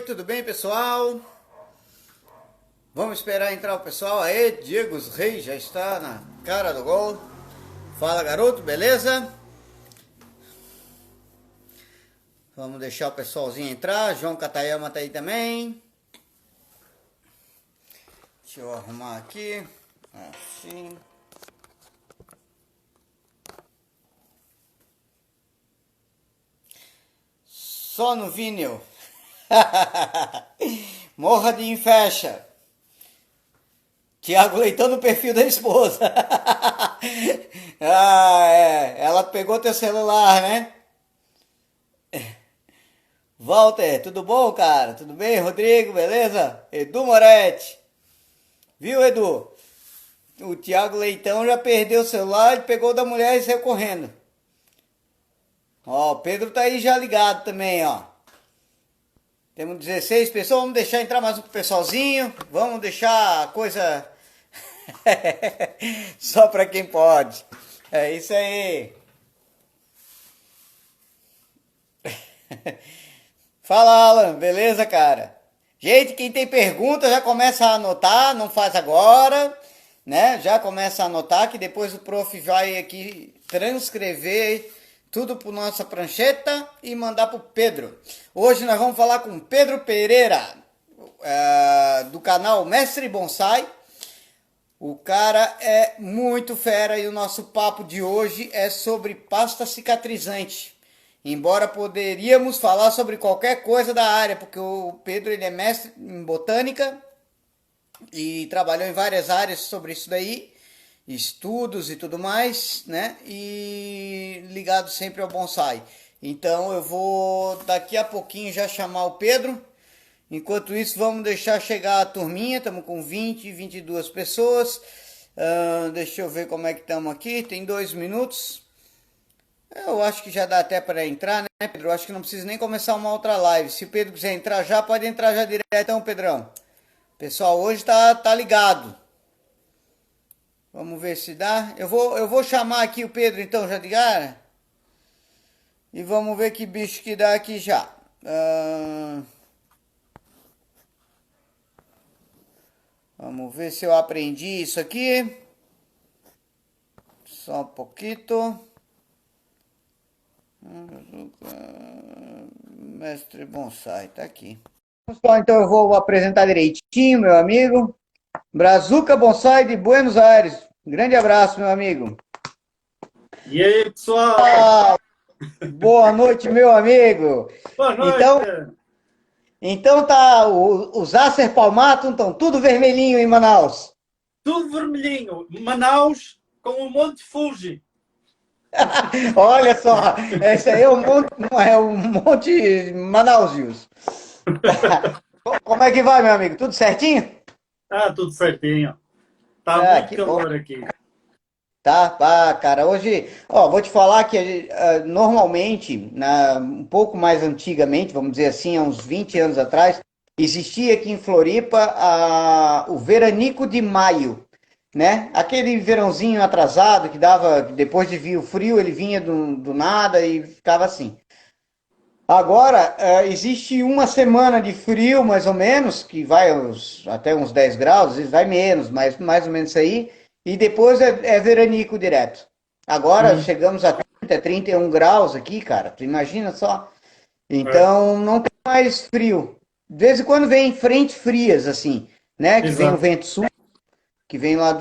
tudo bem, pessoal? Vamos esperar entrar o pessoal. Aê, Diego Reis já está na cara do gol. Fala, garoto, beleza? Vamos deixar o pessoalzinho entrar. João Catayama tá aí também. Deixa eu arrumar aqui. Assim. Só no vinil. Morra de inveja. Tiago Leitão no perfil da esposa. Ela pegou teu celular, né? Walter, tudo bom, cara? Tudo bem? Rodrigo, beleza? Edu Moretti. Viu, Edu? O Tiago Leitão já perdeu o celular, ele pegou da mulher e saiu correndo. Ó, o Pedro tá aí já ligado também, ó. Temos 16 pessoas, vamos deixar entrar mais um pessoalzinho. Vamos deixar a coisa só para quem pode. É isso aí. Fala, Alan, beleza, cara? Gente, quem tem pergunta já começa a anotar, não faz agora, né? Já começa a anotar que depois o prof vai aqui transcrever tudo para nossa prancheta e mandar para o Pedro. Hoje nós vamos falar com Pedro Pereira, do canal Mestre Bonsai. O cara é muito fera e o nosso papo de hoje é sobre pasta cicatrizante. Embora poderíamos falar sobre qualquer coisa da área, porque o Pedro ele é mestre em botânica e trabalhou em várias áreas sobre isso daí. Estudos e tudo mais, né? E ligado sempre ao bonsai. Então eu vou daqui a pouquinho já chamar o Pedro. Enquanto isso, vamos deixar chegar a turminha. Estamos com 22 pessoas. Deixa eu ver como é que estamos aqui. Tem 2 minutos. Eu acho que já dá até para entrar, né, Pedro? Eu acho que não precisa nem começar uma outra live. Se o Pedro quiser entrar já, pode entrar já direto, então, Pedrão. Pessoal, hoje tá ligado. Vamos ver se dá. Eu vou chamar aqui o Pedro então já de cara. E vamos ver que bicho que dá aqui já. Vamos ver se eu aprendi isso aqui. Só um pouquinho. Mestre Bonsai, tá aqui. Então eu vou apresentar direitinho, meu amigo. Brazuca Bonsai de Buenos Aires. Grande abraço, meu amigo. E aí, pessoal? Boa noite, meu amigo. Boa noite. Então tá, os Acer Palmatum estão tudo vermelhinho em Manaus. Tudo vermelhinho. Manaus com o Monte Fuji. Olha só, esse aí é o Monte Manausius. Como é que vai, meu amigo? Tudo certinho? Tudo certinho. Tá muito calor bom. aqui. Tá, cara. Hoje, vou te falar que normalmente, um pouco mais antigamente, vamos dizer assim, há uns 20 anos atrás, existia aqui em Floripa o veranico de maio, né? Aquele verãozinho atrasado que dava, depois de vir o frio, ele vinha do nada e ficava assim. Agora, existe uma semana de frio, mais ou menos, que vai até uns 10 graus, às vezes vai menos, mas mais ou menos isso aí, e depois é veranico direto. Agora chegamos a 30, 31 graus aqui, cara, tu imagina só. Então não tem mais frio. De vez em quando vem frentes frias, assim, né? Que vem o vento sul, que vem lá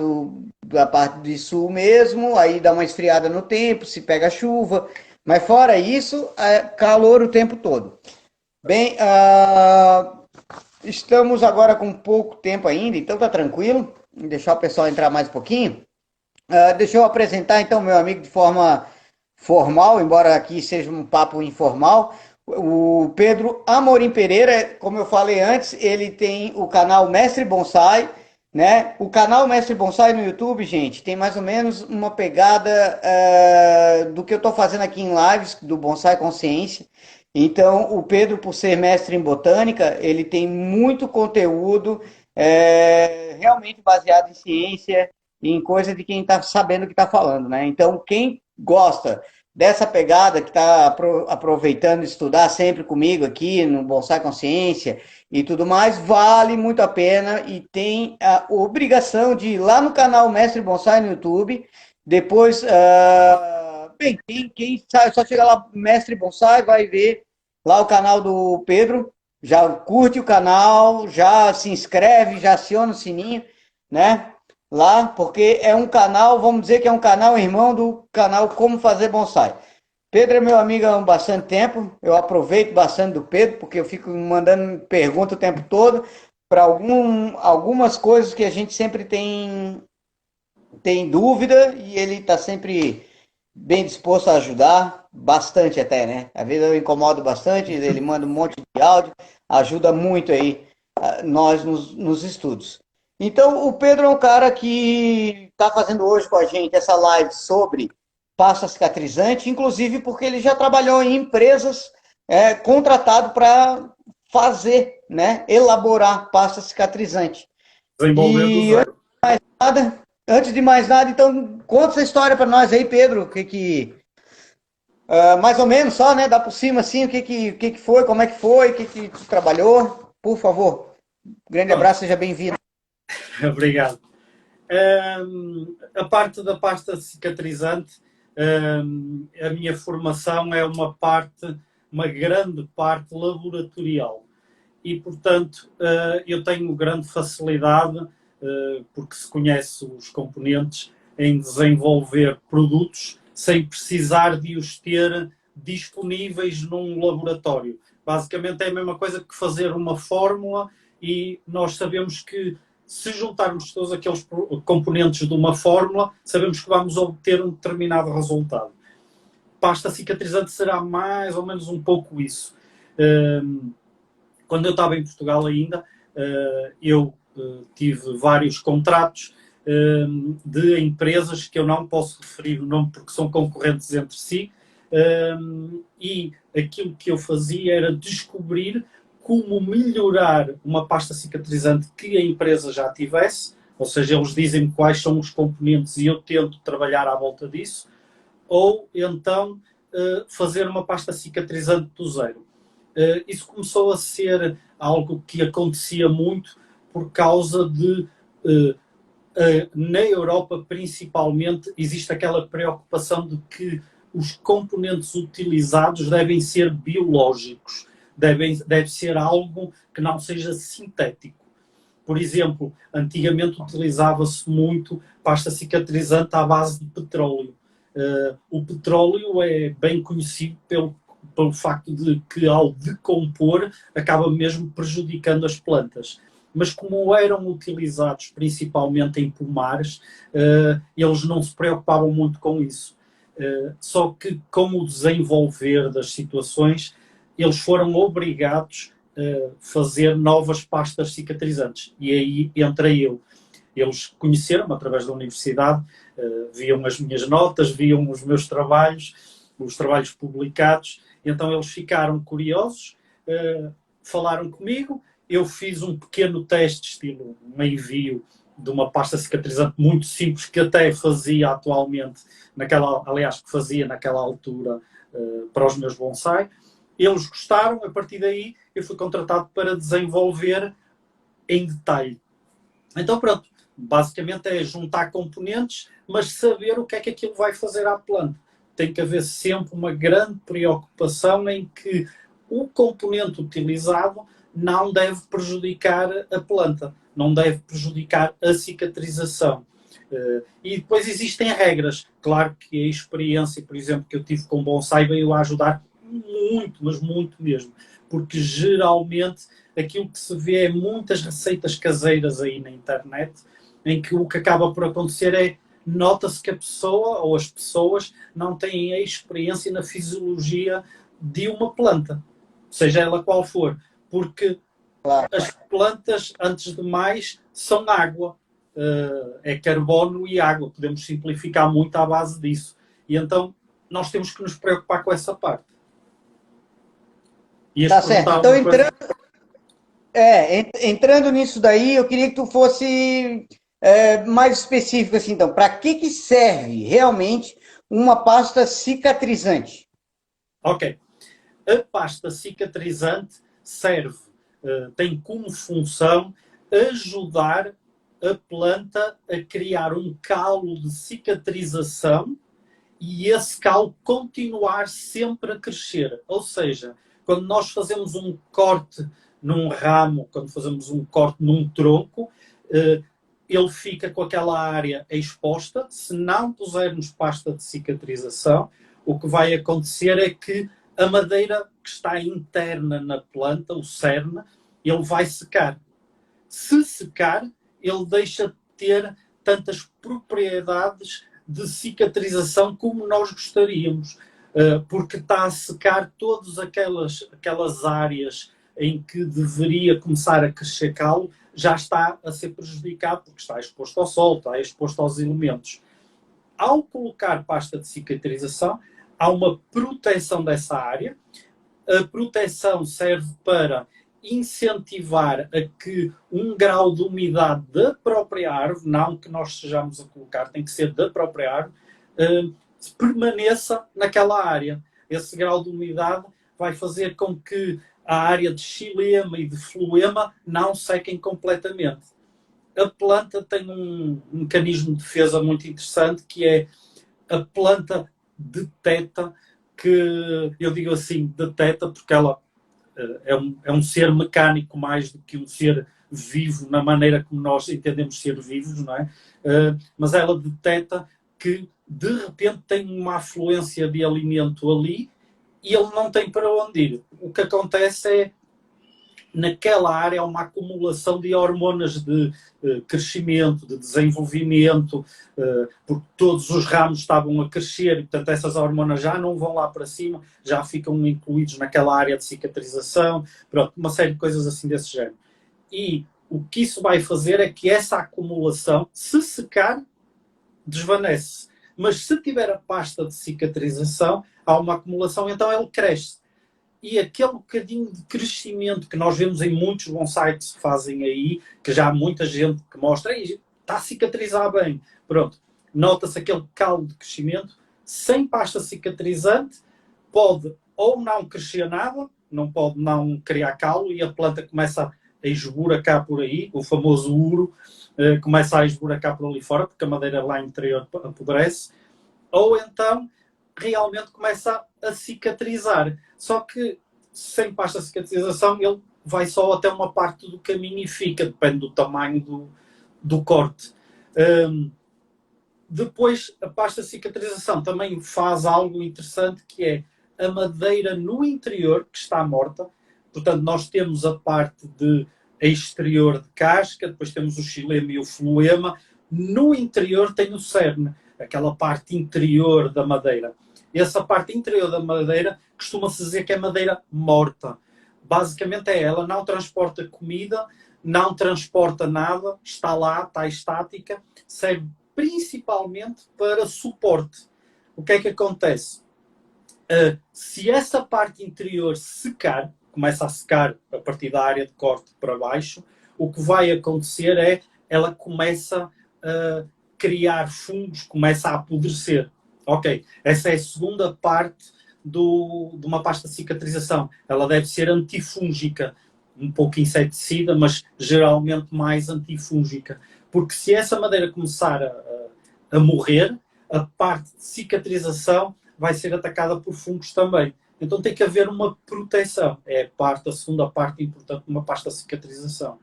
da parte do sul mesmo, aí dá uma esfriada no tempo, se pega chuva. Mas fora isso, é calor o tempo todo. Bem, estamos agora com pouco tempo ainda, então tá tranquilo. Vou deixar o pessoal entrar mais um pouquinho. Deixa eu apresentar então meu amigo de forma formal, embora aqui seja um papo informal. O Pedro Amorim Pereira, como eu falei antes, ele tem o canal Mestre Bonsai, né? O canal Mestre Bonsai no YouTube, gente, tem mais ou menos uma pegada do que eu estou fazendo aqui em lives do Bonsai Consciência. Então, o Pedro, por ser mestre em botânica, ele tem muito conteúdo realmente baseado em ciência, em coisa de quem está sabendo o que está falando, né? Então, quem gosta dessa pegada, que está aproveitando estudar sempre comigo aqui no Bonsai Consciência e tudo mais, vale muito a pena e tem a obrigação de ir lá no canal Mestre Bonsai no YouTube. Depois, bem, quem sabe, só chega lá, Mestre Bonsai, vai ver lá o canal do Pedro, já curte o canal, já se inscreve, já aciona o sininho, né? Lá, porque é um canal, vamos dizer que é um canal irmão do canal Como Fazer Bonsai. Pedro é meu amigo há bastante tempo, eu aproveito bastante do Pedro, porque eu fico mandando pergunta o tempo todo para algumas coisas que a gente sempre tem dúvida e ele está sempre bem disposto a ajudar, bastante até, né? Às vezes eu incomodo bastante, ele manda um monte de áudio, ajuda muito aí nós nos estudos. Então, o Pedro é um cara que está fazendo hoje com a gente essa live sobre pasta cicatrizante, inclusive porque ele já trabalhou em empresas contratado para fazer, né, elaborar pasta cicatrizante. Desenvolver do E zero. antes de mais nada, então, conta essa história para nós aí, Pedro, mais ou menos só, né, dá por cima assim, o que foi, como é que foi, o que tu trabalhou, por favor. Grande abraço, seja bem-vindo. Obrigado. A parte da pasta cicatrizante, a minha formação é uma grande parte laboratorial. E, portanto, eu tenho grande facilidade, porque se conhece os componentes, em desenvolver produtos sem precisar de os ter disponíveis num laboratório. Basicamente é a mesma coisa que fazer uma fórmula e nós sabemos que se juntarmos todos aqueles componentes de uma fórmula, sabemos que vamos obter um determinado resultado. Pasta cicatrizante será mais ou menos um pouco isso. Quando eu estava em Portugal ainda, eu tive vários contratos de empresas que eu não posso referir o nome porque são concorrentes entre si, e aquilo que eu fazia era descobrir como melhorar uma pasta cicatrizante que a empresa já tivesse, ou seja, eles dizem quais são os componentes e eu tento trabalhar à volta disso, ou então fazer uma pasta cicatrizante do zero. Isso começou a ser algo que acontecia muito por causa de, na Europa principalmente, existe aquela preocupação de que os componentes utilizados devem ser biológicos, deve ser algo que não seja sintético. Por exemplo, antigamente utilizava-se muito pasta cicatrizante à base de petróleo. O petróleo é bem conhecido pelo facto de que, ao decompor, acaba mesmo prejudicando as plantas. Mas como eram utilizados principalmente em pomares, eles não se preocupavam muito com isso. Só que, com o desenvolver das situações, eles foram obrigados a fazer novas pastas cicatrizantes. E aí entrei eu. Eles conheceram-me através da universidade, viam as minhas notas, viam os meus trabalhos, os trabalhos publicados, então eles ficaram curiosos, falaram comigo, eu fiz um pequeno teste, estilo um envio de uma pasta cicatrizante muito simples, que até fazia atualmente, que fazia naquela altura para os meus bonsai. Eles gostaram, a partir daí eu fui contratado para desenvolver em detalhe. Então pronto, basicamente é juntar componentes, mas saber o que é que aquilo vai fazer à planta. Tem que haver sempre uma grande preocupação em que o componente utilizado não deve prejudicar a planta, não deve prejudicar a cicatrização. E depois existem regras. Claro que a experiência, por exemplo, que eu tive com bonsai veio a ajudar muito, mas muito mesmo. Porque geralmente aquilo que se vê é muitas receitas caseiras aí na internet, em que o que acaba por acontecer é nota-se que a pessoa ou as pessoas não têm a experiência na fisiologia de uma planta, seja ela qual for, porque as plantas, antes de mais, são água, é carbono e água, podemos simplificar muito à base disso, e então nós temos que nos preocupar com essa parte. Tá certo, então entrando nisso daí, eu queria que tu fosse mais específico assim, então, para que serve realmente uma pasta cicatrizante? Ok. A pasta cicatrizante serve, tem como função ajudar a planta a criar um calo de cicatrização e esse calo continuar sempre a crescer. Ou seja, quando nós fazemos um corte num ramo, quando fazemos um corte num tronco, ele fica com aquela área exposta. Se não pusermos pasta de cicatrização, o que vai acontecer é que a madeira que está interna na planta, o cerne, ele vai secar. Se secar, ele deixa de ter tantas propriedades de cicatrização como nós gostaríamos, porque está a secar todas aquelas áreas em que deveria começar a crescer calo, já está a ser prejudicado porque está exposto ao sol, está exposto aos elementos. Ao colocar pasta de cicatrização, há uma proteção dessa área. A proteção serve para incentivar a que um grau de umidade da própria árvore, não que nós estejamos a colocar, tem que ser da própria árvore, permaneça naquela área. Esse grau de umidade vai fazer com que a área de xilema e de floema não sequem completamente. A planta tem um mecanismo de defesa muito interessante, que é a planta detecta, que eu digo assim, detecta porque ela é um ser mecânico mais do que um ser vivo na maneira como nós entendemos ser vivos, não é? Mas ela detecta que de repente tem uma afluência de alimento ali e ele não tem para onde ir. O que acontece é, naquela área há uma acumulação de hormonas de crescimento, de desenvolvimento, porque todos os ramos estavam a crescer e, portanto, essas hormonas já não vão lá para cima, já ficam incluídos naquela área de cicatrização, pronto, uma série de coisas assim desse género. E o que isso vai fazer é que essa acumulação, se secar, desvanece. Mas se tiver a pasta de cicatrização, há uma acumulação, então ele cresce. E aquele bocadinho de crescimento que nós vemos em muitos bonsais que se fazem aí, que já há muita gente que mostra, está a cicatrizar bem. Pronto, nota-se aquele calo de crescimento. Sem pasta cicatrizante, pode ou não crescer nada, não pode não criar calo e a planta começa a esburacar por aí, o famoso uro, começa a esburacar por ali fora, porque a madeira lá interior apodrece. Ou então, realmente começa a cicatrizar. Só que sem pasta de cicatrização ele vai só até uma parte do caminho e fica, depende do tamanho do corte. Depois a pasta de cicatrização também faz algo interessante, que é a madeira no interior que está morta. Portanto, nós temos a parte exterior de casca, depois temos o xilema e o floema. No interior tem o cerne, aquela parte interior da madeira. Essa parte interior da madeira costuma-se dizer que é madeira morta. Basicamente é ela, não transporta comida, não transporta nada, está lá, está estática, serve principalmente para suporte. O que é que acontece? Se essa parte interior secar, começa a secar a partir da área de corte para baixo, o que vai acontecer é ela começa a criar fungos, começa a apodrecer. Ok, essa é a segunda parte de uma pasta de cicatrização. Ela deve ser antifúngica, um pouco inseticida, mas geralmente mais antifúngica. Porque se essa madeira começar a morrer, a parte de cicatrização vai ser atacada por fungos também. Então tem que haver uma proteção. É a segunda parte importante de uma pasta de cicatrização.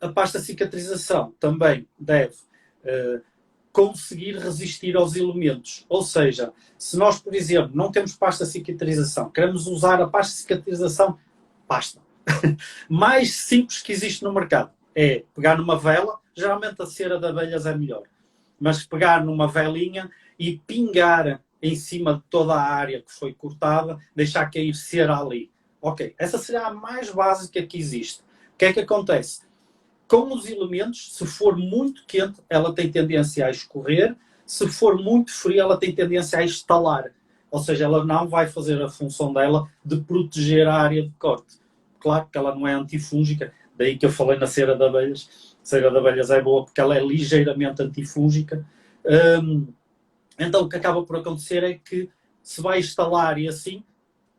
A pasta de cicatrização também deve conseguir resistir aos elementos. Ou seja, se nós, por exemplo, não temos pasta de cicatrização, queremos usar a pasta de cicatrização, pasta mais simples que existe no mercado é pegar numa vela, geralmente a cera de abelhas é melhor, mas pegar numa velinha e pingar em cima de toda a área que foi cortada, deixar cair cera ali. Ok, essa será a mais básica que existe. O que é que acontece? Com os elementos, se for muito quente, ela tem tendência a escorrer. Se for muito frio, ela tem tendência a estalar. Ou seja, ela não vai fazer a função dela de proteger a área de corte. Claro que ela não é antifúngica, daí que eu falei na cera de abelhas. A cera de abelhas é boa porque ela é ligeiramente antifúngica. Então o que acaba por acontecer é que se vai instalar e assim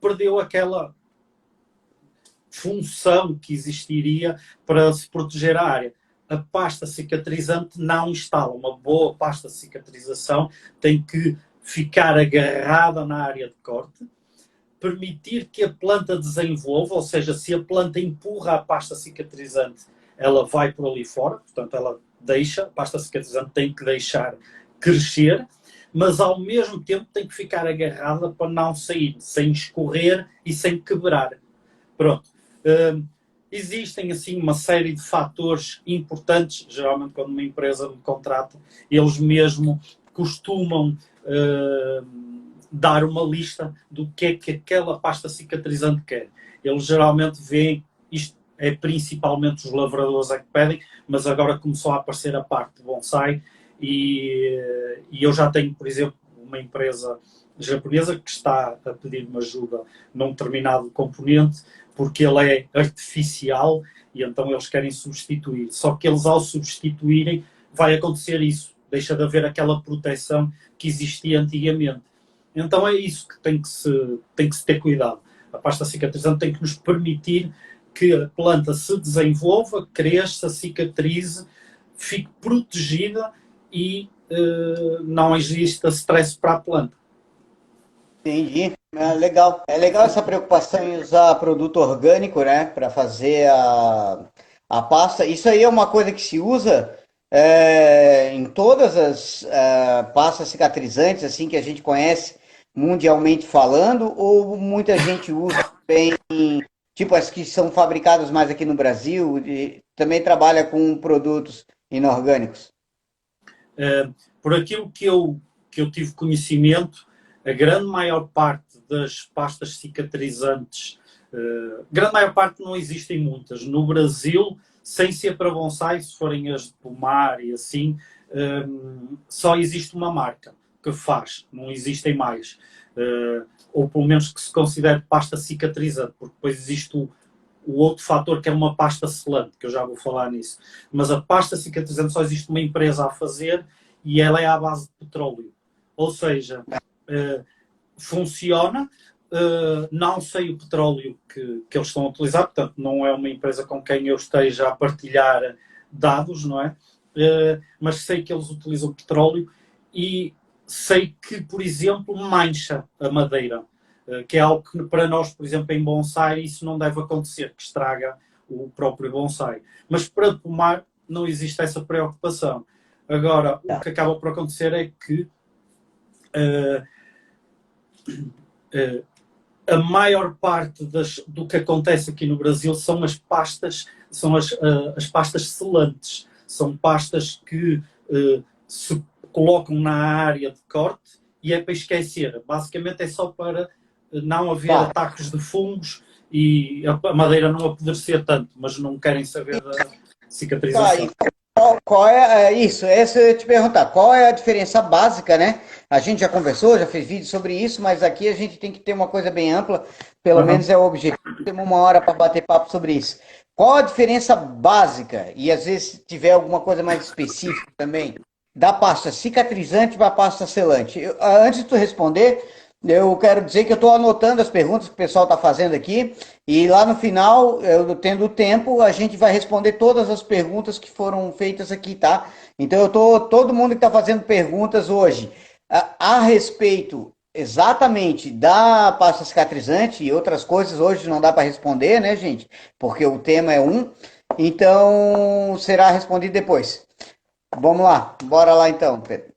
perdeu aquela função que existiria para se proteger a área. A pasta cicatrizante não instala. Uma boa pasta de cicatrização tem que ficar agarrada na área de corte, permitir que a planta desenvolva, ou seja, se a planta empurra a pasta cicatrizante, ela vai por ali fora, portanto ela deixa, a pasta cicatrizante tem que deixar crescer, mas ao mesmo tempo tem que ficar agarrada para não sair, sem escorrer e sem quebrar. Pronto. Existem assim uma série de fatores importantes, geralmente quando uma empresa me contrata, eles mesmo costumam dar uma lista do que é que aquela pasta cicatrizante quer. Eles geralmente veem, isto é principalmente os lavradores é que pedem, mas agora começou a aparecer a parte de bonsai e eu já tenho, por exemplo, uma empresa japonesa que está a pedir-me ajuda num determinado componente porque ele é artificial e então eles querem substituir. Só que eles, ao substituírem, vai acontecer isso. Deixa de haver aquela proteção que existia antigamente. Então é isso que tem que se ter cuidado. A pasta cicatrizante tem que nos permitir que a planta se desenvolva, cresça, cicatrize, fique protegida e não exista stress para a planta. Entendi. Legal. É legal essa preocupação em usar produto orgânico, né, para fazer a pasta. Isso aí é uma coisa que se usa em todas as pastas cicatrizantes, assim, que a gente conhece mundialmente falando, ou muita gente usa também, tipo as que são fabricadas mais aqui no Brasil, e também trabalha com produtos inorgânicos. Por aquilo que eu tive conhecimento, a grande maior parte das pastas cicatrizantes, grande maior parte não existem muitas. No Brasil, sem ser para bonsai, se forem as de pomar e assim, só existe uma marca que faz, não existem mais. Ou pelo menos que se considere pasta cicatrizante, porque depois existe o outro fator que é uma pasta selante, que eu já vou falar nisso. Mas a pasta cicatrizante só existe uma empresa a fazer e ela é à base de petróleo. Ou seja, funciona, não sei o petróleo que eles estão a utilizar, portanto não é uma empresa com quem eu esteja a partilhar dados, não é? Mas sei que eles utilizam petróleo e sei que, por exemplo, mancha a madeira, que é algo que para nós, por exemplo, em bonsai, isso não deve acontecer, que estraga o próprio bonsai. Mas para pomar não existe essa preocupação. Agora, o que acaba por acontecer é que a maior parte do que acontece aqui no Brasil são as pastas, são as pastas selantes. São pastas que se colocam na área de corte e é para esquecer. Basicamente é só para não haver ataques de fungos e a madeira não apodrecer tanto, mas não querem saber da cicatrização. Qual é isso? Essa eu ia te perguntar. Qual é a diferença básica, né? A gente já conversou, já fez vídeo sobre isso, mas aqui a gente tem que ter uma coisa bem ampla. Pelo menos é o objetivo. Temos uma hora para bater papo sobre isso. Qual a diferença básica? E às vezes se tiver alguma coisa mais específica também, da pasta cicatrizante para a pasta selante. Antes de tu responder, eu quero dizer que eu estou anotando as perguntas que o pessoal está fazendo aqui e lá no final, eu tendo tempo, a gente vai responder todas as perguntas que foram feitas aqui, tá? Então todo mundo que está fazendo perguntas hoje a respeito exatamente da pasta cicatrizante e outras coisas hoje não dá para responder, né, gente? Porque o tema é então será respondido depois. Vamos lá, bora lá então, Pedro.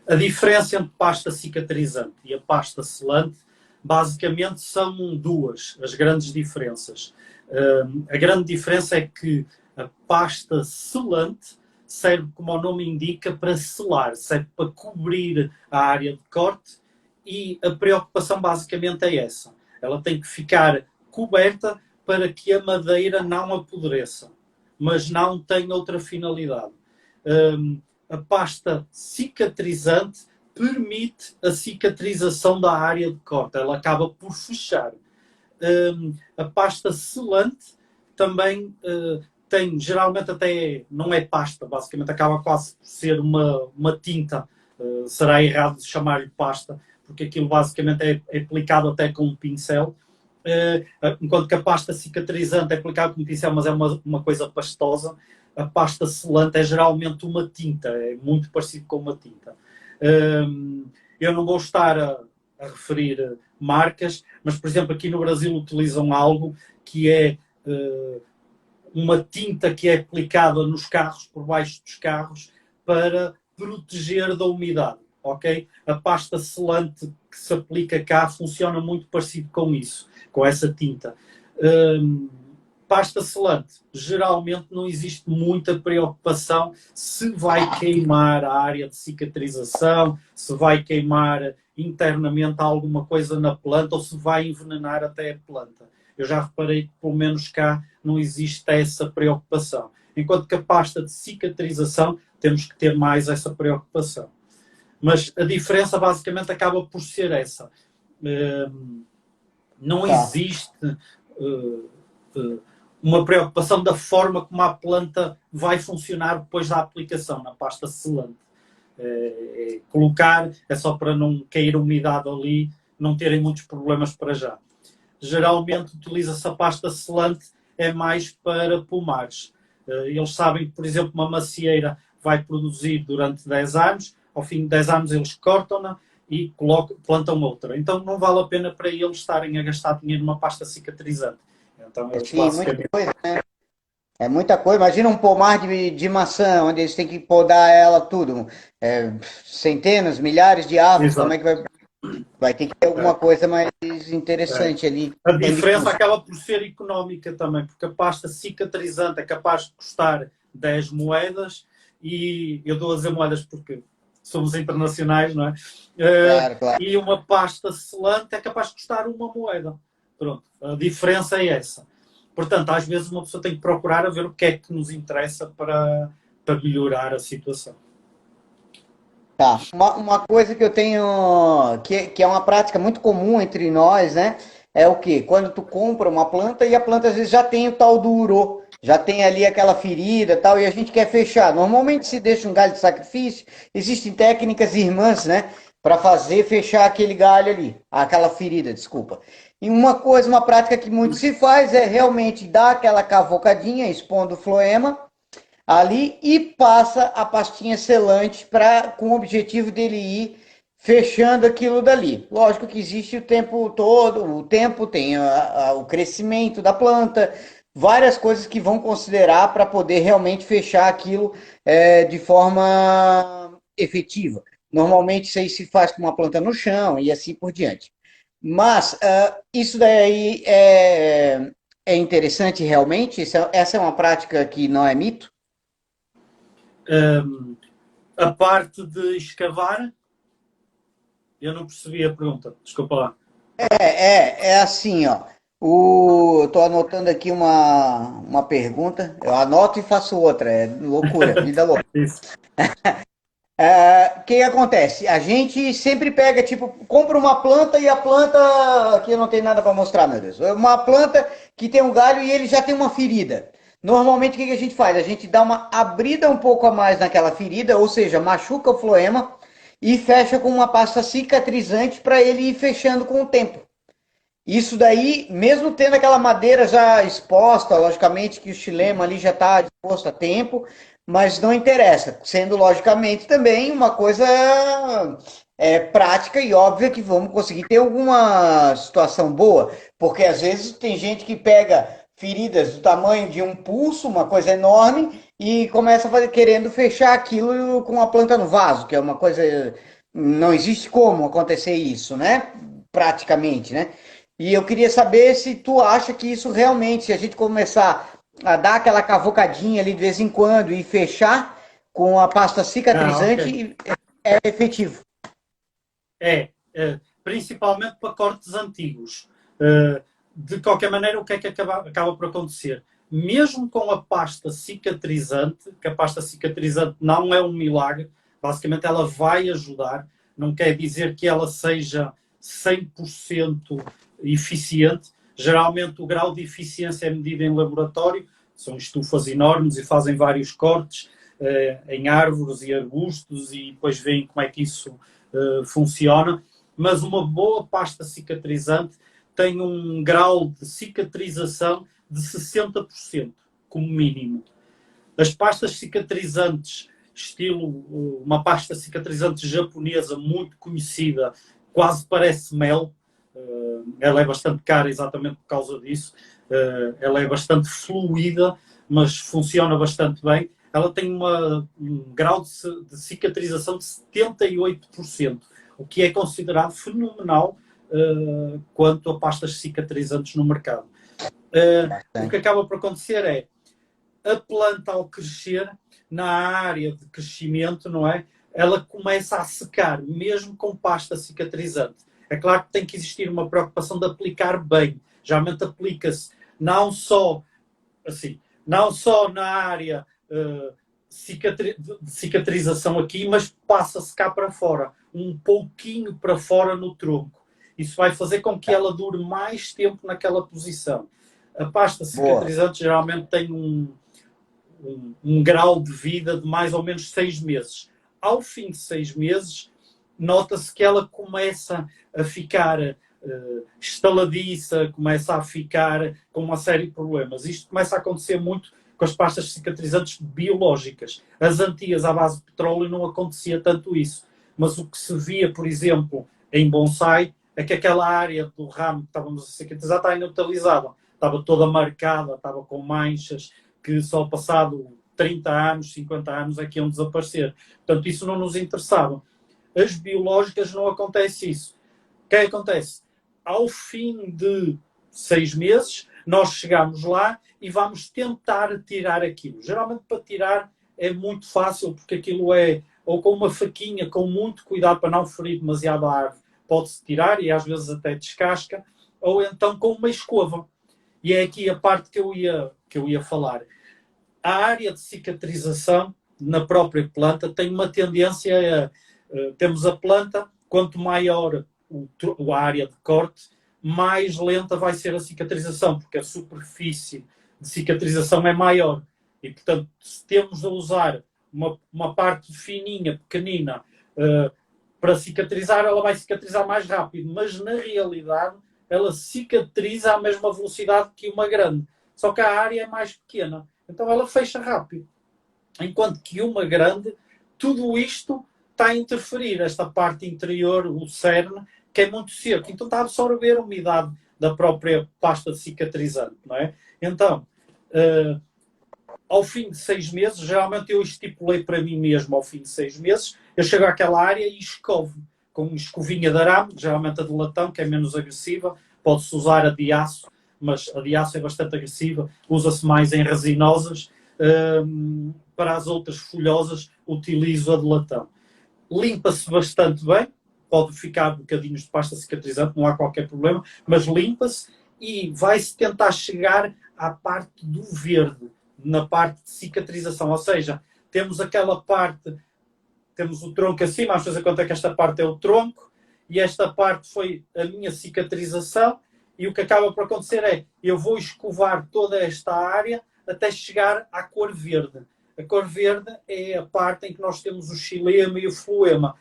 A diferença entre pasta cicatrizante e a pasta selante basicamente são duas as grandes diferenças. A grande diferença é que a pasta selante serve, como o nome indica, para selar, serve para cobrir a área de corte e a preocupação basicamente é essa. Ela tem que ficar coberta para que a madeira não apodreça, mas não tem outra finalidade. A pasta cicatrizante permite a cicatrização da área de corte, ela acaba por fechar. A pasta selante também tem, geralmente até não é pasta, basicamente acaba quase por ser uma tinta. Será errado chamar-lhe pasta, porque aquilo basicamente é aplicado até com um pincel. Enquanto que a pasta cicatrizante é aplicada com um pincel, mas é uma coisa pastosa. A pasta selante é geralmente uma tinta, é muito parecido com uma tinta. Eu não vou estar a referir marcas, mas, por exemplo, aqui no Brasil utilizam algo que é uma tinta que é aplicada nos carros, por baixo dos carros, para proteger da umidade, ok? A pasta selante que se aplica cá funciona muito parecido com isso, com essa tinta. Pasta selante, geralmente não existe muita preocupação se vai queimar a área de cicatrização, se vai queimar internamente alguma coisa na planta ou se vai envenenar até a planta. Eu já reparei que, pelo menos cá, não existe essa preocupação. Enquanto que a pasta de cicatrização, temos que ter mais essa preocupação. Mas a diferença, basicamente, acaba por ser essa. Não existe uma preocupação da forma como a planta vai funcionar depois da aplicação na pasta selante. Colocar, é só para não cair umidade ali, não terem muitos problemas para já. Geralmente utiliza-se a pasta selante é mais para pomares. Eles sabem que, por exemplo, uma macieira vai produzir durante 10 anos, ao fim de 10 anos eles cortam-na e plantam outra. Então não vale a pena para eles estarem a gastar dinheiro numa pasta cicatrizante. Então, eles Sim, muita coisa, né? É muita coisa. Imagina um pomar de maçã, onde eles têm que podar ela tudo. Centenas, milhares de árvores, Exato. como é que vai... Vai ter que ter alguma coisa mais interessante ali. A diferença acaba por ser económica também, porque a pasta cicatrizante é capaz de custar 10 moedas e eu dou a dizer moedas porque somos internacionais, não é? Claro, claro. E uma pasta selante é capaz de custar uma moeda. Pronto, a diferença é essa. Portanto, às vezes uma pessoa tem que procurar a ver o que é que nos interessa para melhorar a situação. Tá. Uma coisa que eu tenho, que é uma prática muito comum entre nós, né? É o quê? Quando tu compra uma planta e a planta às vezes já tem o tal do uro, já tem ali aquela ferida e tal, e a gente quer fechar. Normalmente se deixa um galho de sacrifício, existem técnicas irmãs, né? Para fazer fechar aquele galho ali, aquela ferida, desculpa. E uma coisa, uma prática que muito se faz é realmente dar aquela cavocadinha, expondo o floema ali e passa a pastinha selante com o objetivo dele ir fechando aquilo dali. Lógico que existe o tempo todo, o tempo tem o crescimento da planta, várias coisas que vão considerar para poder realmente fechar aquilo de forma efetiva. Normalmente isso aí se faz com uma planta no chão e assim por diante. Mas isso daí é interessante realmente? Essa é uma prática que não é mito? A parte de escavar, eu não percebi a pergunta, desculpa lá. É assim, ó. Tô anotando aqui uma pergunta, eu anoto e faço outra, é loucura, vida louca. Isso. O que acontece? A gente sempre pega, tipo, compra uma planta e a planta, aqui eu não tenho nada para mostrar, meu Deus, uma planta que tem um galho e ele já tem uma ferida. Normalmente o que a gente faz? A gente dá uma abrida um pouco a mais naquela ferida, ou seja, machuca o floema e fecha com uma pasta cicatrizante para ele ir fechando com o tempo. Isso daí, mesmo tendo aquela madeira já exposta, logicamente que o xilema ali já está disposto a tempo, mas não interessa, sendo logicamente também uma coisa prática e óbvia que vamos conseguir ter alguma situação boa, porque às vezes tem gente que pega feridas do tamanho de um pulso, uma coisa enorme, e começa a fazer, querendo fechar aquilo com a planta no vaso, que é uma coisa... Não existe como acontecer isso, né? Praticamente, né? E eu queria saber se tu acha que isso realmente, se a gente começar a dar aquela cavocadinha ali de vez em quando e fechar com a pasta cicatrizante, Okay. é efetivo. Principalmente para cortes antigos. De qualquer maneira, o que é que acaba por acontecer? Mesmo com a pasta cicatrizante, que a pasta cicatrizante não é um milagre, basicamente ela vai ajudar, não quer dizer que ela seja 100% eficiente. Geralmente o grau de eficiência é medido em laboratório, são estufas enormes e fazem vários cortes em árvores e arbustos e depois veem como é que isso funciona. Mas uma boa pasta cicatrizante tem um grau de cicatrização de 60%, como mínimo. As pastas cicatrizantes, estilo uma pasta cicatrizante japonesa muito conhecida, quase parece mel, ela é bastante cara exatamente por causa disso, ela é bastante fluida, mas funciona bastante bem. Ela tem um grau de cicatrização de 78%, o que é considerado fenomenal quanto a pastas cicatrizantes no mercado. O que acaba por acontecer é a planta, ao crescer, na área de crescimento, não é? Ela começa a secar, mesmo com pasta cicatrizante. É claro que tem que existir uma preocupação de aplicar bem. Geralmente aplica-se não só na área de cicatrização aqui, mas passa-se cá para fora, um pouquinho para fora no tronco. Isso vai fazer com que ela dure mais tempo naquela posição. A pasta cicatrizante geralmente tem um grau de vida de mais ou menos 6 meses. Ao fim de 6 meses, nota-se que ela começa a ficar estaladiça, começa a ficar com uma série de problemas. Isto começa a acontecer muito com as pastas cicatrizantes biológicas. As antigas à base de petróleo não acontecia tanto isso. Mas o que se via, por exemplo, em bonsai, é que aquela área do ramo que estávamos a cicatrizar está inutilizada. Estava toda marcada, estava com manchas, que só passado 30 anos, 50 anos é que iam desaparecer. Portanto, isso não nos interessava. As biológicas não acontece isso. O que é que acontece? Ao fim de 6 meses, nós chegamos lá e vamos tentar tirar aquilo. Geralmente, para tirar é muito fácil, porque aquilo é ou com uma faquinha, com muito cuidado para não ferir demasiado a árvore, pode-se tirar e às vezes até descasca, ou então com uma escova. E é aqui a parte que eu ia falar. A área de cicatrização na própria planta tem uma tendência a... temos a planta, quanto maior a área de corte, mais lenta vai ser a cicatrização, porque a superfície de cicatrização é maior. E, portanto, se temos a usar uma parte fininha, pequenina, para cicatrizar, ela vai cicatrizar mais rápido. Mas, na realidade, ela cicatriza à mesma velocidade que uma grande. Só que a área é mais pequena. Então ela fecha rápido. Enquanto que uma grande, tudo isto está a interferir. Esta parte interior, o cerne, que é muito seco. Então está a absorver a umidade da própria pasta cicatrizante. Não é? Então, ao fim de 6 meses, geralmente eu estipulei para mim mesmo, ao fim de 6 meses, eu chego àquela área e escovo. Com escovinha de arame, geralmente a de latão, que é menos agressiva. Pode-se usar a de aço, mas a de aço é bastante agressiva. Usa-se mais em resinosas. Para as outras folhosas, utilizo a de latão. Limpa-se bastante bem. Pode ficar bocadinhos de pasta cicatrizante, não há qualquer problema. Mas limpa-se e vai-se tentar chegar à parte do verde, na parte de cicatrização. Ou seja, temos aquela parte... Temos o tronco assim, vamos fazer conta que esta parte é o tronco e esta parte foi a minha cicatrização e o que acaba por acontecer é eu vou escovar toda esta área até chegar à cor verde. A cor verde é a parte em que nós temos o xilema e o floema.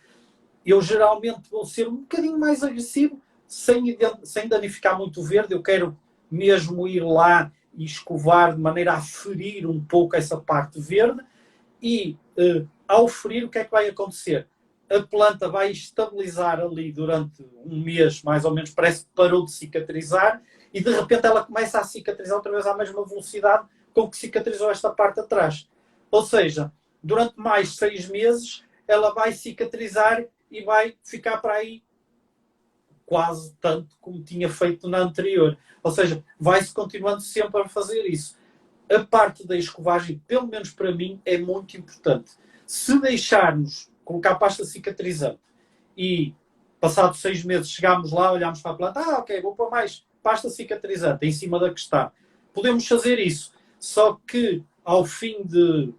Eu geralmente vou ser um bocadinho mais agressivo, sem danificar muito o verde. Eu quero mesmo ir lá e escovar de maneira a ferir um pouco essa parte verde e... ao ferir, o que é que vai acontecer? A planta vai estabilizar ali durante um mês, mais ou menos, parece que parou de cicatrizar, e de repente ela começa a cicatrizar outra vez à mesma velocidade com que cicatrizou esta parte atrás. Ou seja, durante mais 6 meses, ela vai cicatrizar e vai ficar para aí quase tanto como tinha feito na anterior. Ou seja, vai-se continuando sempre a fazer isso. A parte da escovagem, pelo menos para mim, é muito importante. Se deixarmos colocar pasta cicatrizante e, passados 6 meses, chegarmos lá, olhamos para a planta, ok, vou pôr mais pasta cicatrizante em cima da que está. Podemos fazer isso. Só que, ao fim de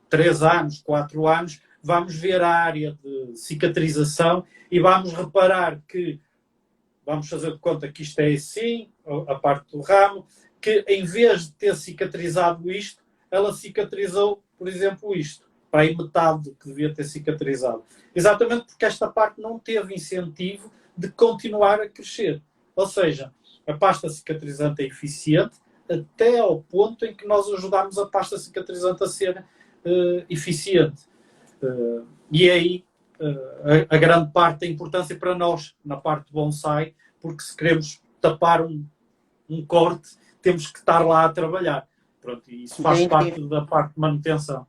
3 anos, 4 anos, vamos ver a área de cicatrização e vamos reparar que, vamos fazer de conta que isto é assim, a parte do ramo, que em vez de ter cicatrizado isto, ela cicatrizou, por exemplo, isto. Para aí metade do que devia ter cicatrizado. Exatamente porque esta parte não teve incentivo de continuar a crescer. Ou seja, a pasta cicatrizante é eficiente até ao ponto em que nós ajudamos a pasta cicatrizante a ser eficiente. E é aí a grande parte da importância para nós, na parte do bonsai, porque se queremos tapar um corte, temos que estar lá a trabalhar. Pronto, e isso faz parte da parte de manutenção.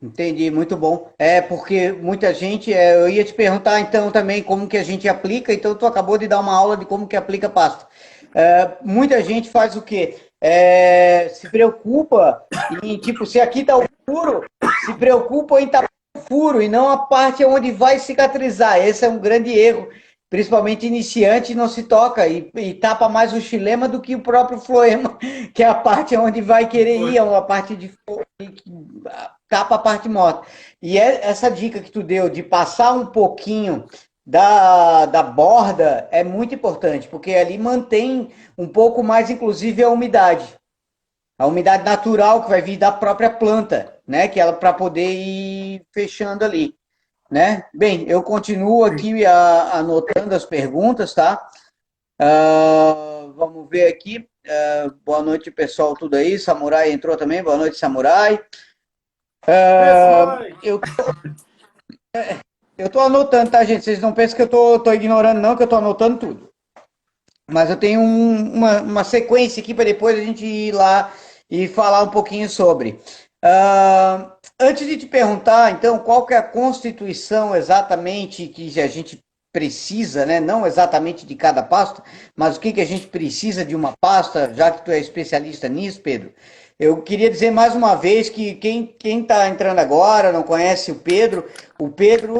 Entendi, muito bom. É porque muita gente, eu ia te perguntar então também como que a gente aplica, então tu acabou de dar uma aula de como que aplica a pasta. Muita gente faz o quê? Se preocupa em, tipo, se aqui tá o furo, se preocupa em tapar o furo e não a parte onde vai cicatrizar. Esse é um grande erro. Principalmente iniciante não se toca e tapa mais o xilema do que o próprio floema, que é a parte onde vai querer ir, é uma parte de tapa a parte morta. E essa dica que tu deu de passar um pouquinho da borda é muito importante, porque ali mantém um pouco mais, inclusive, a umidade. A umidade natural que vai vir da própria planta, né? Que ela para poder ir fechando ali, né? Bem, eu continuo aqui anotando as perguntas, tá? Vamos ver aqui. Boa noite, pessoal, tudo aí. Samurai entrou também. Boa noite, Samurai. Eu tô anotando, tá, gente? Vocês não pensam que eu tô ignorando, não, que eu tô anotando tudo. Mas eu tenho uma sequência aqui para depois a gente ir lá e falar um pouquinho sobre. Antes de te perguntar, então, qual que é a constituição exatamente que a gente precisa, né? Não exatamente de cada pasta, mas o que que a gente precisa de uma pasta, já que tu é especialista nisso, Pedro. Eu queria dizer mais uma vez que quem está entrando agora não conhece o Pedro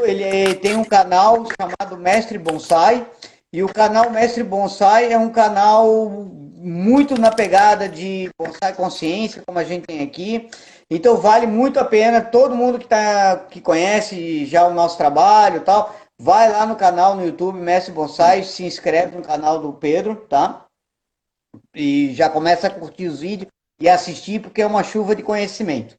ele tem um canal chamado Mestre Bonsai, e o canal Mestre Bonsai é um canal muito na pegada de bonsai consciência, como a gente tem aqui. Então vale muito a pena, todo mundo que conhece já o nosso trabalho e tal, vai lá no canal no YouTube Mestre Bonsai, se inscreve no canal do Pedro, tá? E já começa a curtir os vídeos e assistir, porque é uma chuva de conhecimento.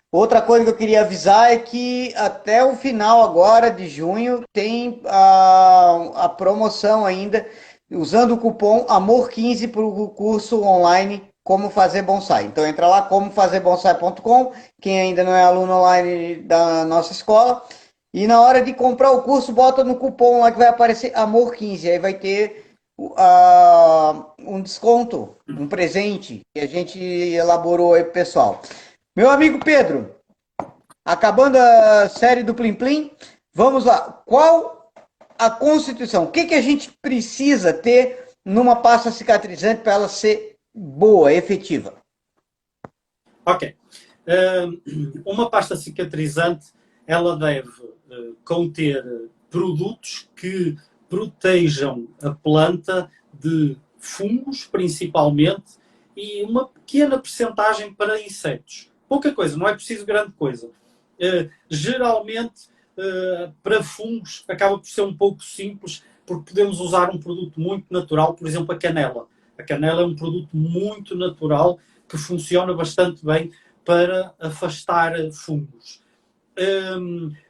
Outra coisa que eu queria avisar é que até o final agora de junho tem a promoção ainda, usando o cupom AMOR15 para o curso online Como Fazer Bonsai. Então entra lá, comofazerBonsai.com, quem ainda não é aluno online da nossa escola, e na hora de comprar o curso, bota no cupom lá que vai aparecer AMOR15, aí vai ter um desconto, um presente que a gente elaborou aí pro pessoal. Meu amigo Pedro, acabando a série do Plim Plim, vamos lá. Qual a constituição? O que que a gente precisa ter numa pasta cicatrizante para ela ser boa, efetiva? Ok. Uma pasta cicatrizante, ela deve conter produtos que protejam a planta de fungos, principalmente, e uma pequena percentagem para insetos. Pouca coisa, não é preciso grande coisa. Geralmente, para fungos, acaba por ser um pouco simples, porque podemos usar um produto muito natural, por exemplo, a canela. A canela é um produto muito natural que funciona bastante bem para afastar fungos.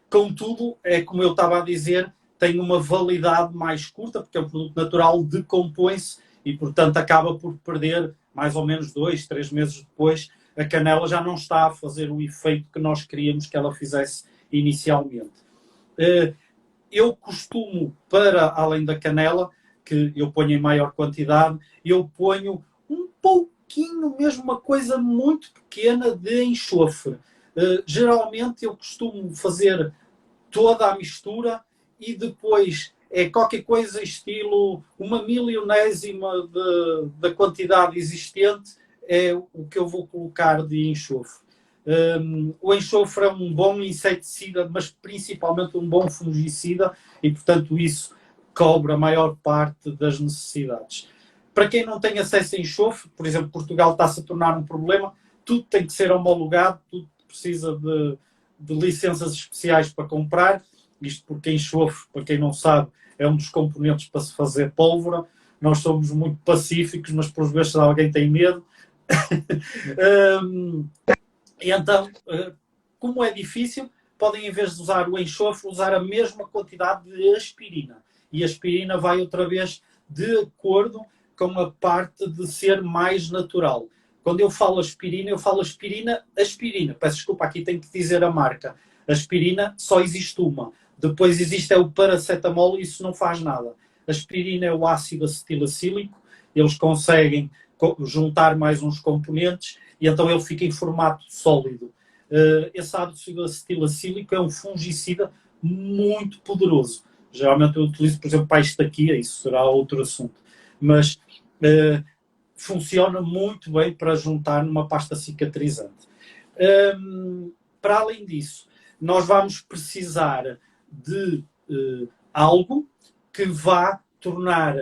Contudo, é como eu estava a dizer, tem uma validade mais curta, porque é um produto natural, decompõe-se e, portanto, acaba por perder mais ou menos 2, 3 meses depois. A canela já não está a fazer o efeito que nós queríamos que ela fizesse inicialmente. Eu costumo, para além da canela, que eu ponho em maior quantidade, eu ponho um pouquinho, mesmo uma coisa muito pequena de enxofre. Geralmente eu costumo fazer toda a mistura e depois é qualquer coisa estilo uma milionésima da quantidade existente é o que eu vou colocar de enxofre. O enxofre é um bom inseticida, mas principalmente um bom fungicida e, portanto, isso cobre a maior parte das necessidades. Para quem não tem acesso a enxofre, por exemplo, Portugal está-se a tornar um problema, tudo tem que ser homologado, tudo precisa de licenças especiais para comprar, isto porque enxofre, para quem não sabe, é um dos componentes para se fazer pólvora. nós somos muito pacíficos, mas por vezes alguém tem medo. E então, como é difícil, podem, em vez de usar o enxofre, usar a mesma quantidade de aspirina. E a aspirina vai outra vez de acordo com a parte de ser mais natural. Quando eu falo aspirina. Peço desculpa, aqui tenho que dizer a marca. Aspirina só existe uma. Depois existe o paracetamol e isso não faz nada. A aspirina é o ácido acetilacílico. Eles conseguem juntar mais uns componentes e então ele fica em formato sólido. Esse ácido acetilacílico é um fungicida muito poderoso. Geralmente eu utilizo, por exemplo, para isto aqui, isso será outro assunto. Mas funciona muito bem para juntar numa pasta cicatrizante. Para além disso, nós vamos precisar de algo que vá tornar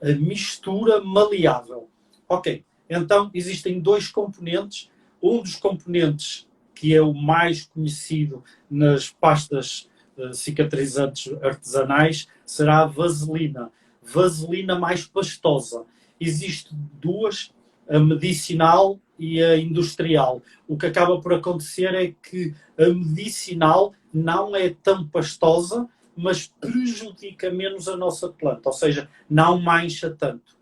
a mistura maleável. Ok, então existem dois componentes. Um dos componentes, que é o mais conhecido nas pastas cicatrizantes artesanais, será a vaselina. Vaselina mais pastosa. Existem duas, a medicinal e a industrial. O que acaba por acontecer é que a medicinal não é tão pastosa, mas prejudica menos a nossa planta, ou seja, não mancha tanto.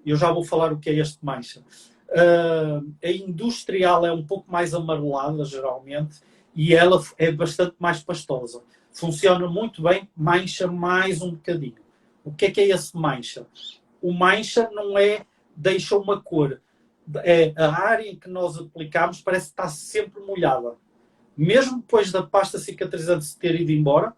Eu já vou falar o que é este mancha. A industrial é um pouco mais amarelada, geralmente, e ela é bastante mais pastosa. Funciona muito bem, mancha mais um bocadinho. O que é esse mancha? O mancha não é, deixa uma cor. É a área em que nós aplicamos parece que está sempre molhada. Mesmo depois da pasta cicatrizante se ter ido embora,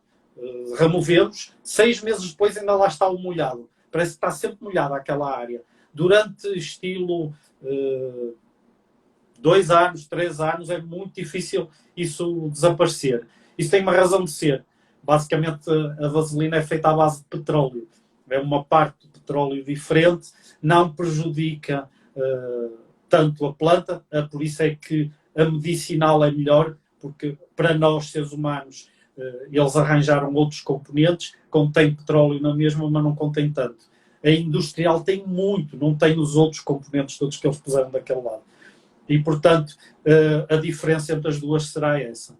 removemos, 6 meses depois ainda lá está o molhado. Parece que está sempre molhada aquela área. Durante estilo 2 anos, 3 anos, é muito difícil isso desaparecer. Isso tem uma razão de ser. Basicamente, a vaselina é feita à base de petróleo. É uma parte do petróleo diferente, não prejudica tanto a planta, por isso é que a medicinal é melhor, porque para nós, seres humanos, eles arranjaram outros componentes, contém petróleo na mesma, mas não contém tanto. A industrial tem muito, não tem os outros componentes todos que eles puseram daquele lado. E, portanto, a diferença entre as duas será essa.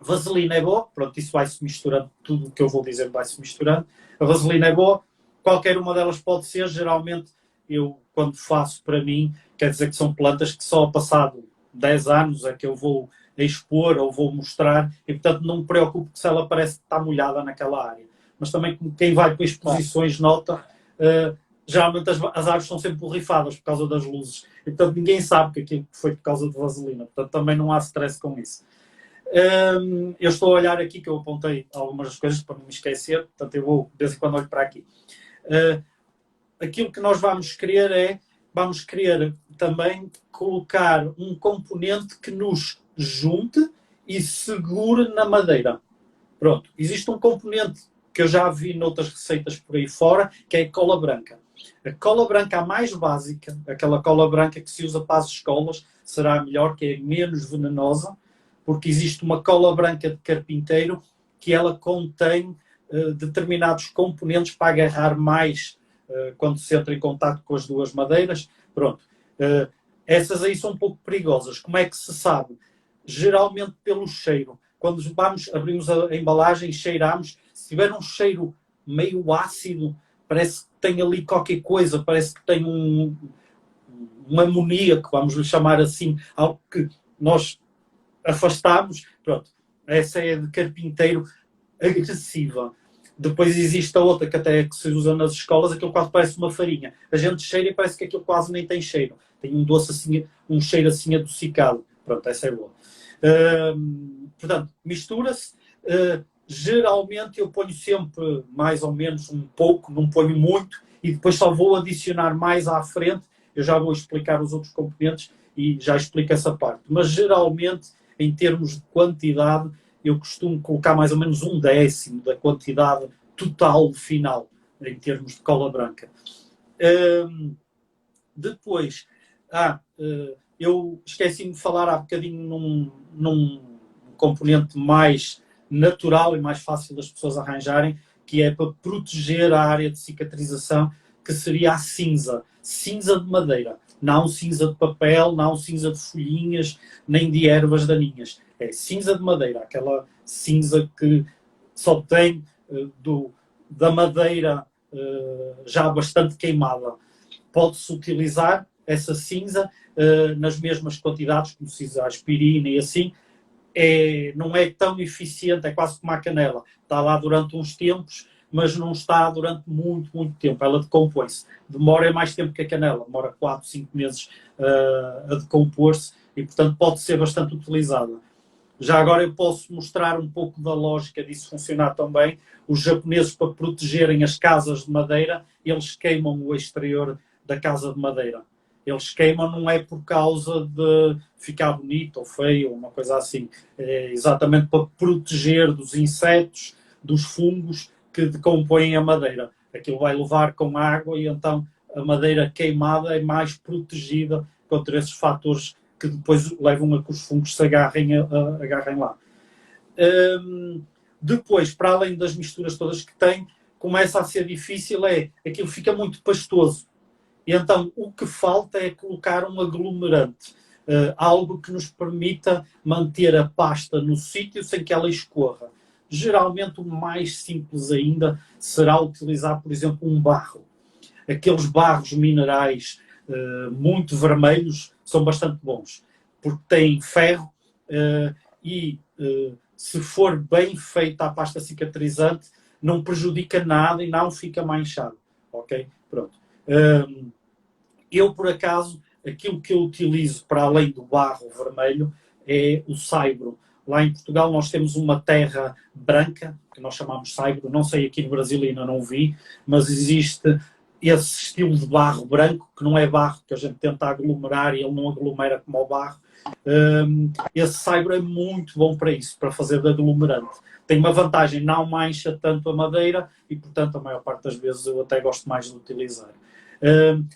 Vaselina é boa, pronto, isso vai-se misturando, tudo o que eu vou dizer vai-se misturando. A vaselina é boa, qualquer uma delas pode ser, geralmente, eu, quando faço para mim, quer dizer que são plantas que só passado 10 anos é que eu vou expor ou vou mostrar, e, portanto, não me preocupo se ela parece que está molhada naquela área. Mas também quem vai para exposições nota, geralmente as árvores são sempre borrifadas por causa das luzes. E, portanto, ninguém sabe que aquilo foi por causa de vaselina. Portanto, também não há stress com isso. Eu estou a olhar aqui, que eu apontei algumas das coisas para não me esquecer, portanto eu vou de vez em quando olho para aqui. Aquilo que nós vamos querer também colocar um componente que nos junte e segure na madeira. Pronto, existe um componente que eu já vi noutras receitas por aí fora, que é a cola branca. A cola branca, a mais básica, aquela cola branca que se usa para as escolas, será a melhor, que é menos venenosa, porque existe uma cola branca de carpinteiro que ela contém determinados componentes para agarrar mais quando se entra em contato com as duas madeiras. Pronto. Essas aí são um pouco perigosas. Como é que se sabe? Geralmente pelo cheiro. Quando abrimos a embalagem e cheiramos, se tiver um cheiro meio ácido, parece que tem ali qualquer coisa, parece que tem um amoníaco, vamos lhe chamar assim, algo que nós afastamos, pronto, essa é de carpinteiro agressiva. Depois existe a outra que até é que se usa nas escolas, aquilo quase parece uma farinha. A gente cheira e parece que aquilo quase nem tem cheiro. Tem um doce assim, um cheiro assim adocicado. Pronto, essa é boa. Portanto, mistura-se. Geralmente eu ponho sempre mais ou menos um pouco, não ponho muito, e depois só vou adicionar mais à frente. Eu já vou explicar os outros componentes e já explico essa parte. Mas geralmente, em termos de quantidade, eu costumo colocar mais ou menos 1/10 da quantidade total final, em termos de cola branca. Depois, eu esqueci-me de falar há bocadinho num componente mais natural e mais fácil das pessoas arranjarem, que é para proteger a área de cicatrização, que seria a cinza. Cinza de madeira. Não cinza de papel, não cinza de folhinhas, nem de ervas daninhas. É cinza de madeira, aquela cinza que só tem da madeira já bastante queimada. Pode-se utilizar essa cinza nas mesmas quantidades, como se diz a aspirina e assim. Não é tão eficiente, é quase como a canela. Está lá durante uns tempos, mas não está durante muito, muito tempo. Ela decompõe-se. Demora mais tempo que a canela. Demora 4, 5 meses a decompor-se e, portanto, pode ser bastante utilizada. Já agora eu posso mostrar um pouco da lógica disso funcionar também. Os japoneses, para protegerem as casas de madeira, eles queimam o exterior da casa de madeira. Eles queimam não é por causa de ficar bonito ou feio, ou uma coisa assim. É exatamente para proteger dos insetos, dos fungos que decompõem a madeira. Aquilo vai levar com água e então a madeira queimada é mais protegida contra esses fatores que depois levam a que os fungos se agarrem lá. Depois, para além das misturas todas que tem, começa a ser difícil, aquilo fica muito pastoso. E então o que falta é colocar um aglomerante, algo que nos permita manter a pasta no sítio sem que ela escorra. Geralmente o mais simples ainda será utilizar, por exemplo, um barro. Aqueles barros minerais muito vermelhos são bastante bons, porque têm ferro e se for bem feita a pasta cicatrizante, não prejudica nada e não fica manchado. Ok? Pronto. Eu, por acaso, aquilo que eu utilizo para além do barro vermelho é o saibro. Lá em Portugal nós temos uma terra branca, que nós chamamos saibro, não sei aqui no Brasil ainda não vi, mas existe esse estilo de barro branco, que não é barro que a gente tenta aglomerar e ele não aglomera como o barro. Esse saibro é muito bom para isso, para fazer de aglomerante. Tem uma vantagem, não mancha tanto a madeira e, portanto, a maior parte das vezes eu até gosto mais de utilizar.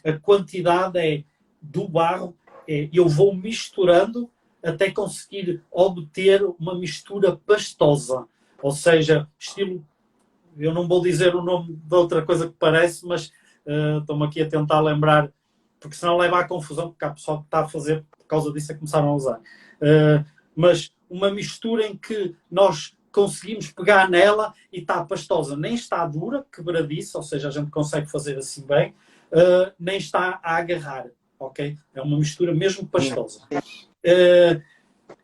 A quantidade do barro, eu vou misturando até conseguir obter uma mistura pastosa. Ou seja, estilo, eu não vou dizer o nome de outra coisa que parece, mas estou-me aqui a tentar lembrar, porque senão leva à confusão, porque há pessoal que está a fazer, por causa disso é que começaram a usar. Mas uma mistura em que nós conseguimos pegar nela e está pastosa. Nem está dura, quebradiça, ou seja, a gente consegue fazer assim bem, nem está a agarrar, ok? É uma mistura mesmo pastosa.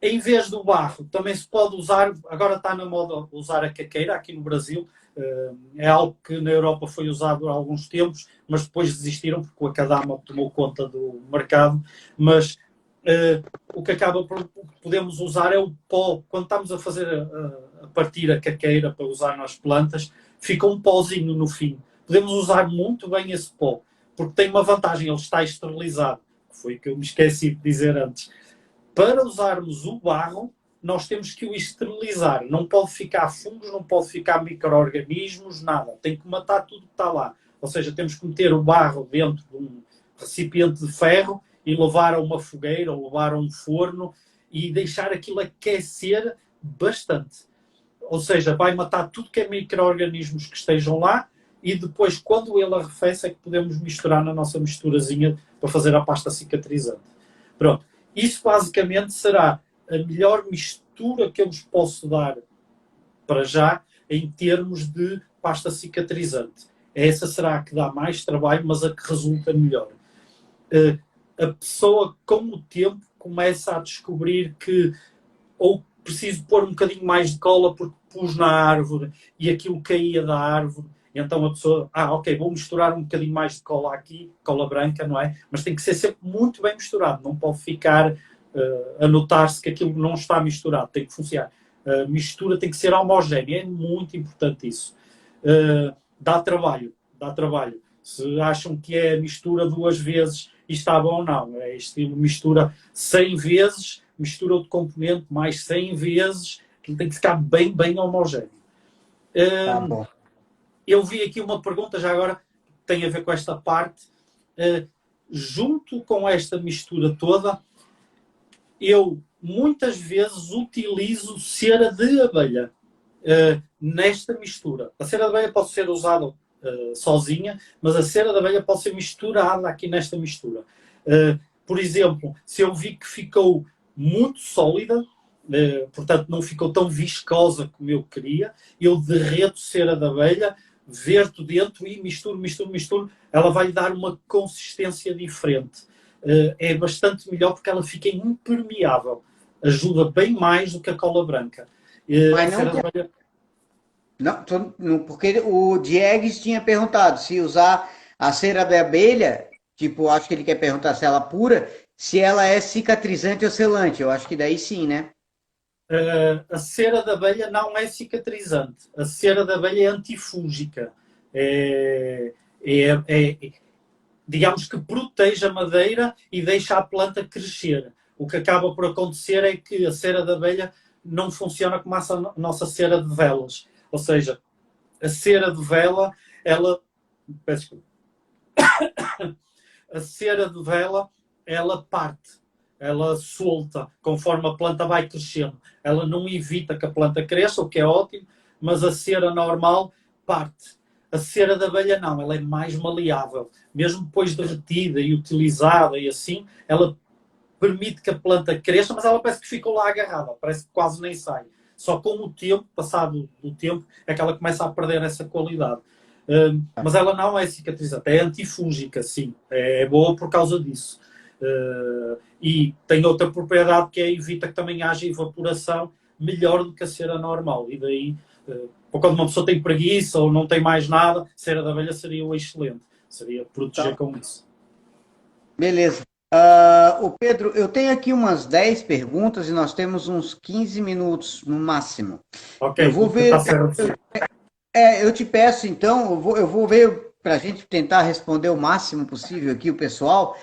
Em vez do barro, também se pode usar, agora está na moda usar a caqueira aqui no Brasil, é algo que na Europa foi usado há alguns tempos, mas depois desistiram porque o Akadama tomou conta do mercado, mas o que podemos usar é o pó, quando estamos a fazer a partir a caqueira para usar nas plantas, fica um pozinho no fim. Podemos usar muito bem esse pó, porque tem uma vantagem, ele está esterilizado, que foi o que eu me esqueci de dizer antes. Para usarmos o barro, nós temos que o esterilizar. Não pode ficar fungos, não pode ficar micro-organismos, nada. Tem que matar tudo que está lá. Ou seja, temos que meter o barro dentro de um recipiente de ferro e levar a uma fogueira ou levar a um forno e deixar aquilo aquecer bastante. Ou seja, vai matar tudo que é micro-organismos que estejam lá e depois, quando ele arrefece, é que podemos misturar na nossa misturazinha para fazer a pasta cicatrizante. Pronto. Isso basicamente será a melhor mistura que eu vos posso dar para já em termos de pasta cicatrizante. Essa será a que dá mais trabalho, mas a que resulta melhor. A pessoa, com o tempo, começa a descobrir que ou preciso pôr um bocadinho mais de cola porque pus na árvore e aquilo caía da árvore. Então a pessoa, ok, vou misturar um bocadinho mais de cola aqui, cola branca, não é? Mas tem que ser sempre muito bem misturado, não pode ficar a notar-se que aquilo não está misturado, tem que funcionar. A mistura tem que ser homogénea, é muito importante isso. Dá trabalho. Se acham que é mistura 2 vezes e está bom, não. É estilo mistura 100 vezes, mistura outro componente mais 100 vezes, que tem que ficar bem, bem homogéneo. Tá bom. Eu vi aqui uma pergunta, já agora, que tem a ver com esta parte. Junto com esta mistura toda, eu muitas vezes utilizo cera de abelha. nesta mistura. A cera de abelha pode ser usada sozinha, mas a cera de abelha pode ser misturada aqui nesta mistura. Por exemplo, se eu vi que ficou muito sólida, portanto não ficou tão viscosa como eu queria, eu derreto cera de abelha, verto dentro e misturo, ela vai lhe dar uma consistência diferente. É bastante melhor porque ela fica impermeável. Ajuda bem mais do que a cola branca. A Mas cera não, de abelha... porque o Diegues tinha perguntado se usar a cera de abelha, tipo, acho que ele quer perguntar se ela é pura, se ela é cicatrizante ou selante. Eu acho que daí sim, né? A cera da abelha não é cicatrizante. A cera da abelha é antifúngica. É, digamos que protege a madeira e deixa a planta crescer. O que acaba por acontecer é que a cera da abelha não funciona como a nossa cera de velas. Ou seja, a cera de vela, ela... Peço desculpa. A cera de vela, ela parte. Ela solta conforme a planta vai crescendo. Ela não evita que a planta cresça, o que é ótimo, mas a cera normal parte. A cera da abelha não, ela é mais maleável. Mesmo depois derretida e utilizada e assim, ela permite que a planta cresça, mas ela parece que ficou lá agarrada, parece que quase nem sai. Só com o tempo, passado o tempo, é que ela começa a perder essa qualidade. Mas ela não é cicatrizante, é antifúngica, sim. É boa por causa disso. E tem outra propriedade que é evita que também haja evaporação melhor do que a cera normal. E daí, quando uma pessoa tem preguiça ou não tem mais nada, cera da abelha seria o excelente. Seria proteger com isso. Beleza. O Pedro, eu tenho aqui umas 10 perguntas e nós temos uns 15 minutos no máximo. Ok, Eu vou ver. Eu te peço então, eu vou ver para a gente tentar responder o máximo possível aqui, o pessoal.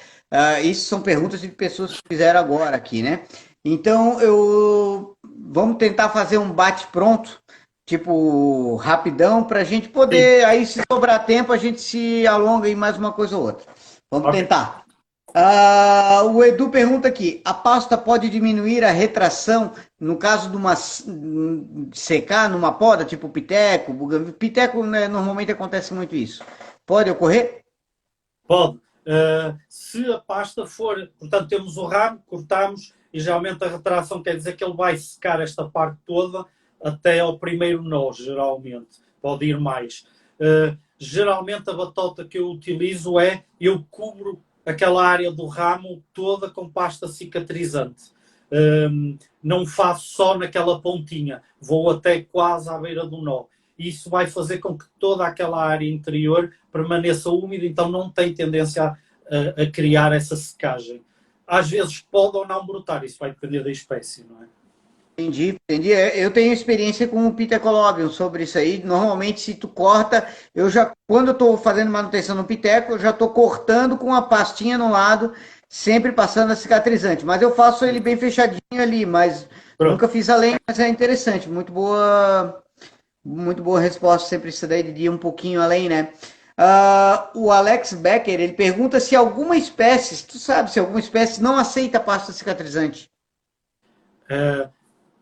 Isso são perguntas de pessoas que fizeram agora aqui, né? Então, vamos tentar fazer um bate-pronto, tipo, rapidão, para a gente poder, aí se sobrar tempo, a gente se alonga em mais uma coisa ou outra. Vamos tentar. O Edu pergunta aqui: a pasta pode diminuir a retração no caso de uma secar numa poda, tipo piteco? Piteco, né, normalmente acontece muito isso. Pode ocorrer? Pode. Se a pasta for, portanto, temos o ramo, cortamos e geralmente a retração quer dizer que ele vai secar esta parte toda até ao primeiro nó, geralmente. Pode ir mais. Geralmente a batota que eu utilizo eu cubro aquela área do ramo toda com pasta cicatrizante. Não faço só naquela pontinha, vou até quase à beira do nó. Isso vai fazer com que toda aquela área interior permaneça úmida, então não tem tendência a criar essa secagem. Às vezes pode ou não brotar, isso vai depender da espécie, não é? Entendi. Eu tenho experiência com o Pitecolobium sobre isso aí. Normalmente, se tu corta, quando eu estou fazendo manutenção no piteco, eu já estou cortando com a pastinha no lado, sempre passando a cicatrizante. Mas eu faço ele bem fechadinho ali, mas Pronto. nunca fiz além, mas é interessante. Muito boa resposta. Sempre isso daí de ir um pouquinho além, né? O Alex Becker, ele pergunta se alguma espécie, tu sabe se alguma espécie não aceita pasta cicatrizante.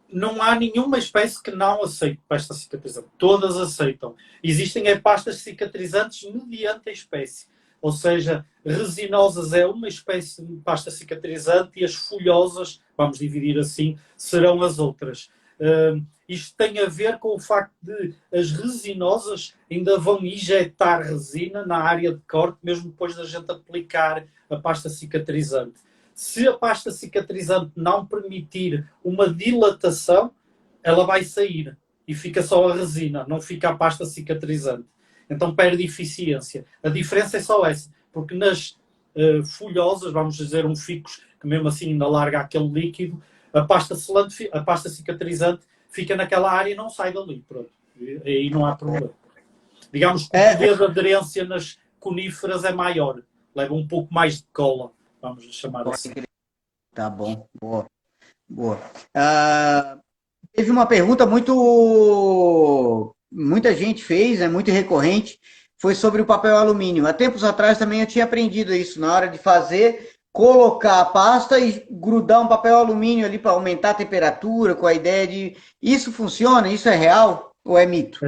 Não há nenhuma espécie que não aceite pasta cicatrizante. Todas aceitam. Existem pastas cicatrizantes mediante a espécie. Ou seja, resinosas é uma espécie de pasta cicatrizante e as folhosas, vamos dividir assim, serão as outras. Isto tem a ver com o facto de as resinosas ainda vão injetar resina na área de corte, mesmo depois da gente aplicar a pasta cicatrizante. Se a pasta cicatrizante não permitir uma dilatação, ela vai sair e fica só a resina, não fica a pasta cicatrizante. Então perde eficiência. A diferença é só essa, porque nas folhosas, vamos dizer um ficus, que mesmo assim ainda larga aquele líquido, a pasta cicatrizante fica naquela área e não sai dali. Pronto. Aí não há problema. Digamos que o poder de aderência nas coníferas é maior, leva um pouco mais de cola. Vamos chamar assim. Tá bom, boa. Teve uma pergunta muita gente fez, é muito recorrente, foi sobre o papel alumínio. Há tempos atrás também eu tinha aprendido isso. Na hora de fazer, colocar a pasta e grudar um papel alumínio ali para aumentar a temperatura, com a ideia de. Isso funciona? Isso é real ou é mito?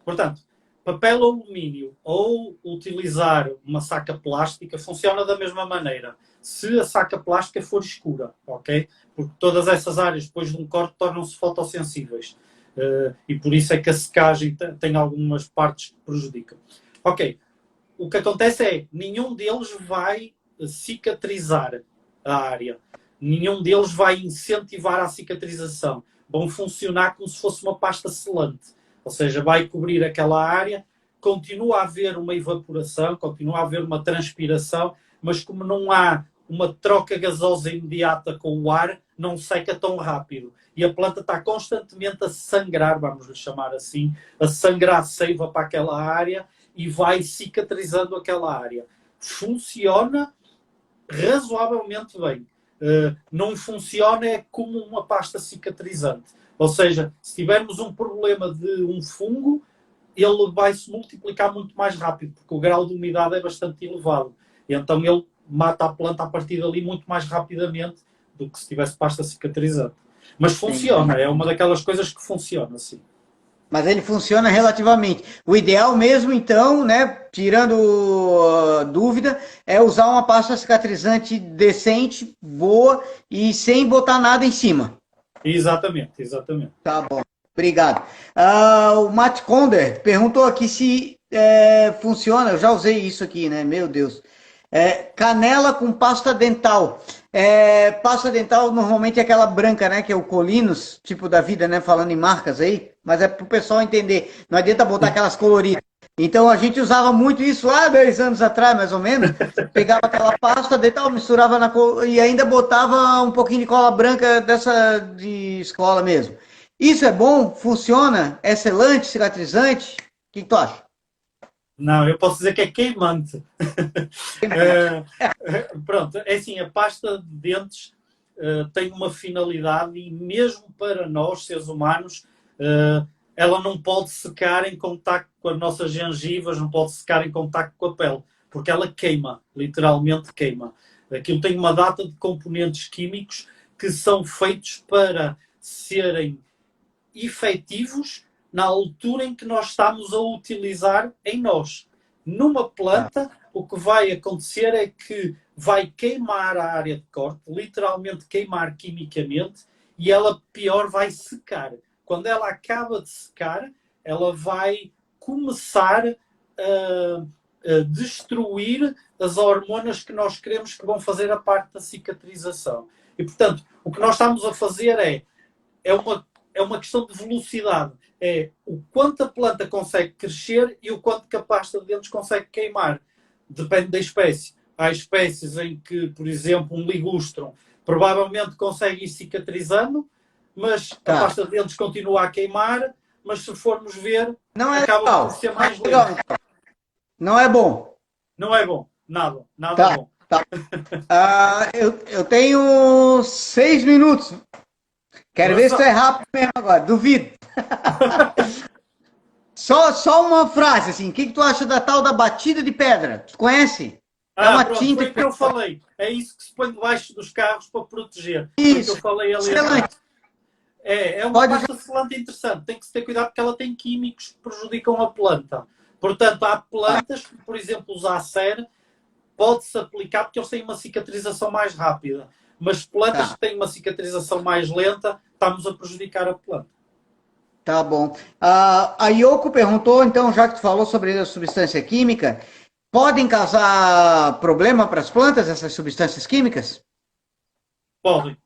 Portanto, papel alumínio ou utilizar uma saca plástica funciona da mesma maneira. Se a saca plástica for escura, ok? Porque todas essas áreas, depois de um corte, tornam-se fotossensíveis. E por isso é que a secagem tem algumas partes que prejudicam. Ok. O que acontece é, nenhum deles vai cicatrizar a área. Nenhum deles vai incentivar a cicatrização. Vão funcionar como se fosse uma pasta selante. Ou seja, vai cobrir aquela área, continua a haver uma evaporação, continua a haver uma transpiração, mas como não há uma troca gasosa imediata com o ar, não seca tão rápido. E a planta está constantemente a sangrar, vamos lhe chamar assim, a sangrar seiva para aquela área e vai cicatrizando aquela área. Funciona razoavelmente bem. Não funciona é como uma pasta cicatrizante. Ou seja, se tivermos um problema de um fungo, ele vai se multiplicar muito mais rápido, porque o grau de umidade é bastante elevado. E então ele mata a planta a partir dali muito mais rapidamente do que se tivesse pasta cicatrizante. Mas funciona, é uma daquelas coisas que funciona, sim. Mas ele funciona relativamente. O ideal mesmo, então, né, tirando dúvida, é usar uma pasta cicatrizante decente, boa e sem botar nada em cima. Exatamente, exatamente. Tá bom, obrigado. O Matt Conder perguntou aqui se funciona, eu já usei isso aqui, né? Meu Deus. Canela com pasta dental. Pasta dental normalmente é aquela branca, né? Que é o Colinos, tipo da vida, né? Falando em marcas aí, mas é pro pessoal entender. Não adianta botar aquelas coloridas. Então a gente usava muito isso lá 10 anos atrás, mais ou menos. Pegava aquela pasta dental, misturava e ainda botava um pouquinho de cola branca dessa de escola mesmo. Isso é bom? Funciona? É selante, cicatrizante? O que tu acha? Não, eu posso dizer que é queimante. Pronto, é assim, a pasta de dentes tem uma finalidade e mesmo para nós, seres humanos, ela não pode secar em contacto com as nossas gengivas, não pode secar em contacto com a pele, porque ela queima, literalmente queima. Aquilo tem uma data de componentes químicos que são feitos para serem efetivos na altura em que nós estamos a utilizar em nós. Numa planta, o que vai acontecer é que vai queimar a área de corte, literalmente queimar quimicamente, e ela, pior, vai secar. Quando ela acaba de secar, ela vai começar a destruir as hormonas que nós queremos que vão fazer a parte da cicatrização. E, portanto, o que nós estamos a fazer é uma questão de velocidade. É o quanto a planta consegue crescer e o quanto que a pasta de dentes consegue queimar. Depende da espécie. Há espécies em que, por exemplo, um ligustrum provavelmente consegue ir cicatrizando, mas a pasta de dentes continua a queimar, mas se formos ver, não é acaba legal. por ser mais legal. lento. Não é bom. Não é bom. Nada bom. Tá. Eu tenho 6 minutos. Quero ver se tu é rápido mesmo agora. Duvido. Só uma frase, assim. O que tu acha da tal da batida de pedra? Tu conhece? É uma pronto, tinta foi o que eu falei. É isso que se põe debaixo dos carros para proteger. Isso. Foi o que eu falei ali Excelente. É uma pasta selante interessante. Tem que se ter cuidado porque ela tem químicos que prejudicam a planta. Portanto, há plantas que, por exemplo, os Acer, pode-se aplicar porque eles têm uma cicatrização mais rápida. Mas plantas que têm uma cicatrização mais lenta, estamos a prejudicar a planta. Tá bom. A Yoko perguntou, então, já que tu falou sobre a substância química, podem causar problema para as plantas, essas substâncias químicas? Podem.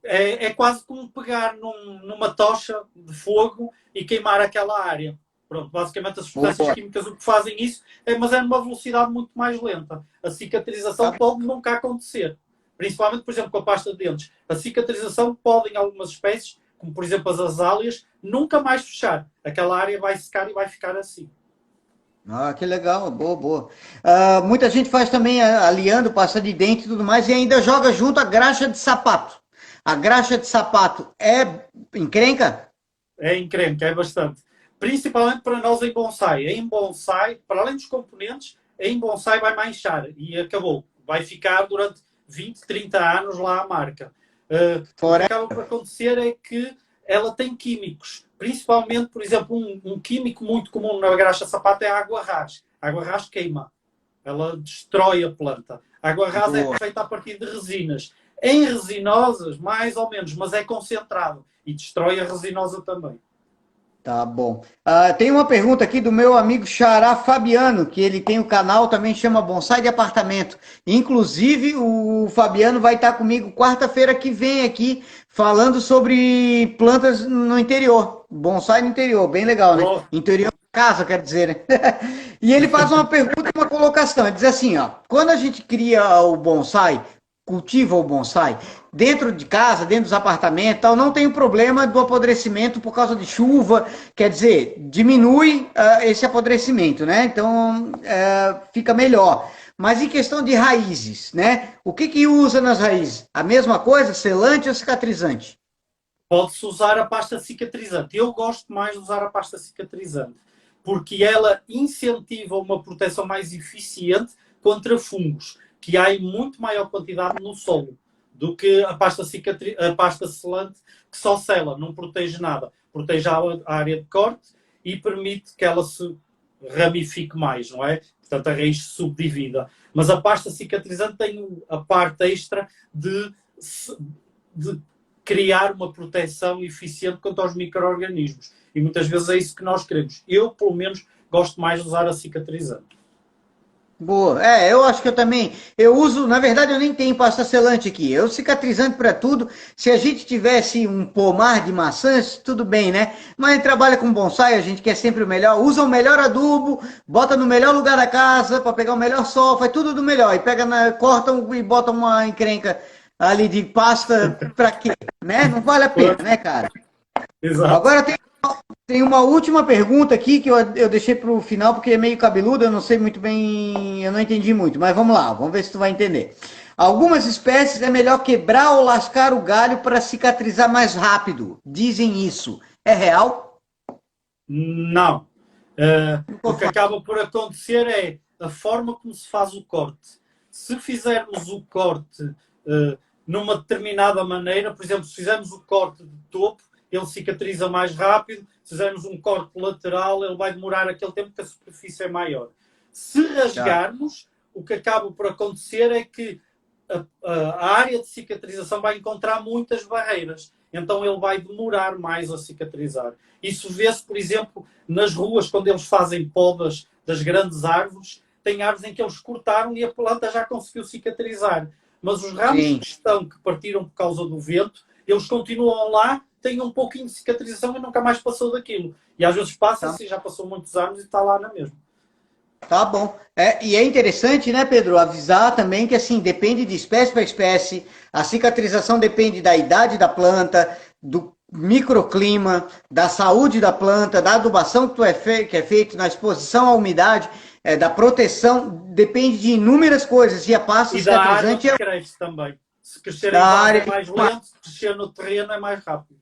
É quase como pegar numa tocha de fogo e queimar aquela área. Pronto, basicamente as substâncias químicas o que fazem isso mas é numa velocidade muito mais lenta. A cicatrização pode nunca acontecer. Principalmente, por exemplo, com a pasta de dentes. A cicatrização pode, em algumas espécies, como por exemplo as azáleas, nunca mais fechar. Aquela área vai secar e vai ficar assim. Que legal, boa. Muita gente faz também aliando pasta de dente e tudo mais e ainda joga junto a graxa de sapato. A graxa de sapato é encrenca? É encrenca, é bastante. Principalmente para nós em bonsai. Em bonsai, para além dos componentes, em bonsai vai manchar e acabou. vai ficar durante 20, 30 anos lá a marca. O que Fora. acaba por acontecer é que ela tem químicos, principalmente, por exemplo, um químico muito comum na graxa sapato é a água ras. A água ras queima, ela destrói a planta. A água ras é feita a partir de resinas. Em resinosas, mais ou menos, mas é concentrado e destrói a resinosa também. Tá bom. Tem uma pergunta aqui do meu amigo Xará Fabiano, que ele tem o canal, também chama Bonsai de Apartamento. Inclusive, o Fabiano vai estar comigo quarta-feira que vem aqui, falando sobre plantas no interior. Bonsai no interior, bem legal, né? Oh. Interior da casa, quer dizer, né? E ele faz uma pergunta e uma colocação. Ele diz assim, ó, quando a gente cria o bonsai, cultiva o bonsai, dentro de casa, dentro dos apartamentos, tal, não tem o problema do apodrecimento por causa de chuva, quer dizer, diminui esse apodrecimento, né? Então fica melhor. Mas em questão de raízes, né? O que usa nas raízes? A mesma coisa, selante ou cicatrizante? Pode-se usar a pasta cicatrizante. Eu gosto mais de usar a pasta cicatrizante, porque ela incentiva uma proteção mais eficiente contra fungos, que há em muito maior quantidade no solo do que a pasta selante, que só sela, não protege nada. Protege a área de corte e permite que ela se ramifique mais, não é? Portanto, a raiz se subdivida. Mas a pasta cicatrizante tem a parte extra de criar uma proteção eficiente contra os micro-organismos. E muitas vezes é isso que nós queremos. Eu, pelo menos, gosto mais de usar a cicatrizante. Boa. Eu acho que eu também. Eu uso, na verdade, eu nem tenho pasta selante aqui. Eu cicatrizante para tudo. Se a gente tivesse um pomar de maçãs, tudo bem, né? Mas a gente trabalha com bonsai, a gente quer sempre o melhor. Usa o melhor adubo, bota no melhor lugar da casa para pegar o melhor sol, faz tudo do melhor. E corta e bota uma encrenca ali de pasta para quê? Né? Não vale a pena, né, cara? Exato. Agora tem uma última pergunta aqui que eu deixei para o final porque é meio cabeludo, eu não sei muito bem, eu não entendi muito, mas vamos lá, vamos ver se tu vai entender. Algumas espécies é melhor quebrar ou lascar o galho para cicatrizar mais rápido. Dizem isso. É real? Não. O que acaba por acontecer é a forma como se faz o corte. Se fizermos o corte numa determinada maneira, por exemplo, se fizermos o corte de topo, ele cicatriza mais rápido. Se fizermos um corte lateral, ele vai demorar aquele tempo que a superfície é maior. Se rasgarmos, o que acaba por acontecer é que a área de cicatrização vai encontrar muitas barreiras. Então ele vai demorar mais a cicatrizar. Isso vê-se, por exemplo, nas ruas, quando eles fazem podas das grandes árvores, tem árvores em que eles cortaram e a planta já conseguiu cicatrizar. Mas os ramos que estão, que partiram por causa do vento, eles continuam lá, têm um pouquinho de cicatrização e nunca mais passou daquilo. E às vezes passa-se, já passou muitos anos e está lá na mesma. Tá bom. E é interessante, né, Pedro, avisar também que, assim, depende de espécie para espécie, a cicatrização depende da idade da planta, do microclima, da saúde da planta, da adubação que é feito, na exposição à umidade, da proteção, depende de inúmeras coisas. E a pasta E da área cicatrizante que cresce também. Se crescer em vaso é mais lento, se crescer no terreno é mais rápido.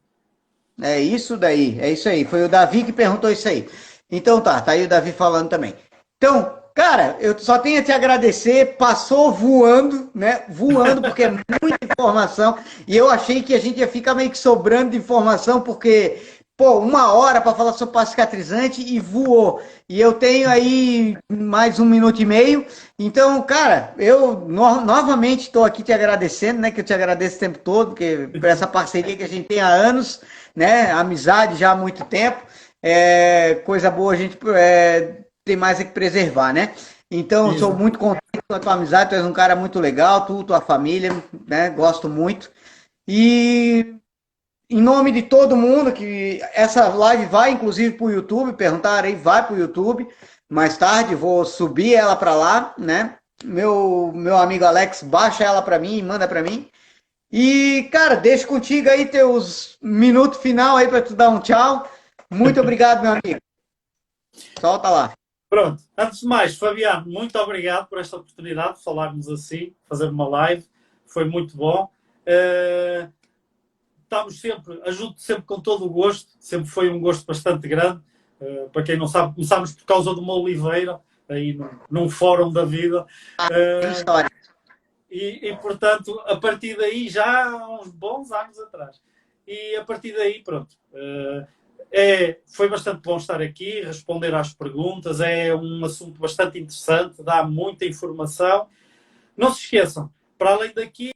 É isso daí, é isso aí. Foi o Davi que perguntou isso aí. Então tá aí o Davi falando também. Então, cara, eu só tenho a te agradecer, passou voando, né? Voando, porque é muita informação. E eu achei que a gente ia ficar meio que sobrando de informação, porque, pô, 1 hora para falar sobre pasta cicatrizante e voou. E eu tenho aí mais 1 minuto e meio. Então, cara, eu novamente estou aqui te agradecendo, né? Que eu te agradeço o tempo todo, porque por essa parceria que a gente tem há anos, né? Amizade já há muito tempo. Coisa boa a gente tem mais é que preservar, né? Então, eu sou muito contente com a tua amizade, tu és um cara muito legal, tu, tua família, né? Gosto muito. E em nome de todo mundo, que essa live vai inclusive para o YouTube, perguntaram aí, vai para o YouTube. Mais tarde, vou subir ela para lá, né? Meu amigo Alex baixa ela para mim e manda para mim. E, cara, deixo contigo aí teus minutos final aí para tu dar um tchau. Muito obrigado, meu amigo. Solta lá. Pronto, antes de mais, Fabiano, muito obrigado por esta oportunidade de falarmos assim, fazer uma live, foi muito bom. Estamos sempre, ajudo sempre com todo o gosto, sempre foi um gosto bastante grande. Para quem não sabe, começámos por causa de uma oliveira, aí num fórum da vida. Tem história. portanto, a partir daí, já há uns bons anos atrás. E a partir daí, pronto. Foi bastante bom estar aqui, responder às perguntas. É um assunto bastante interessante, dá muita informação. Não se esqueçam, para além daqui,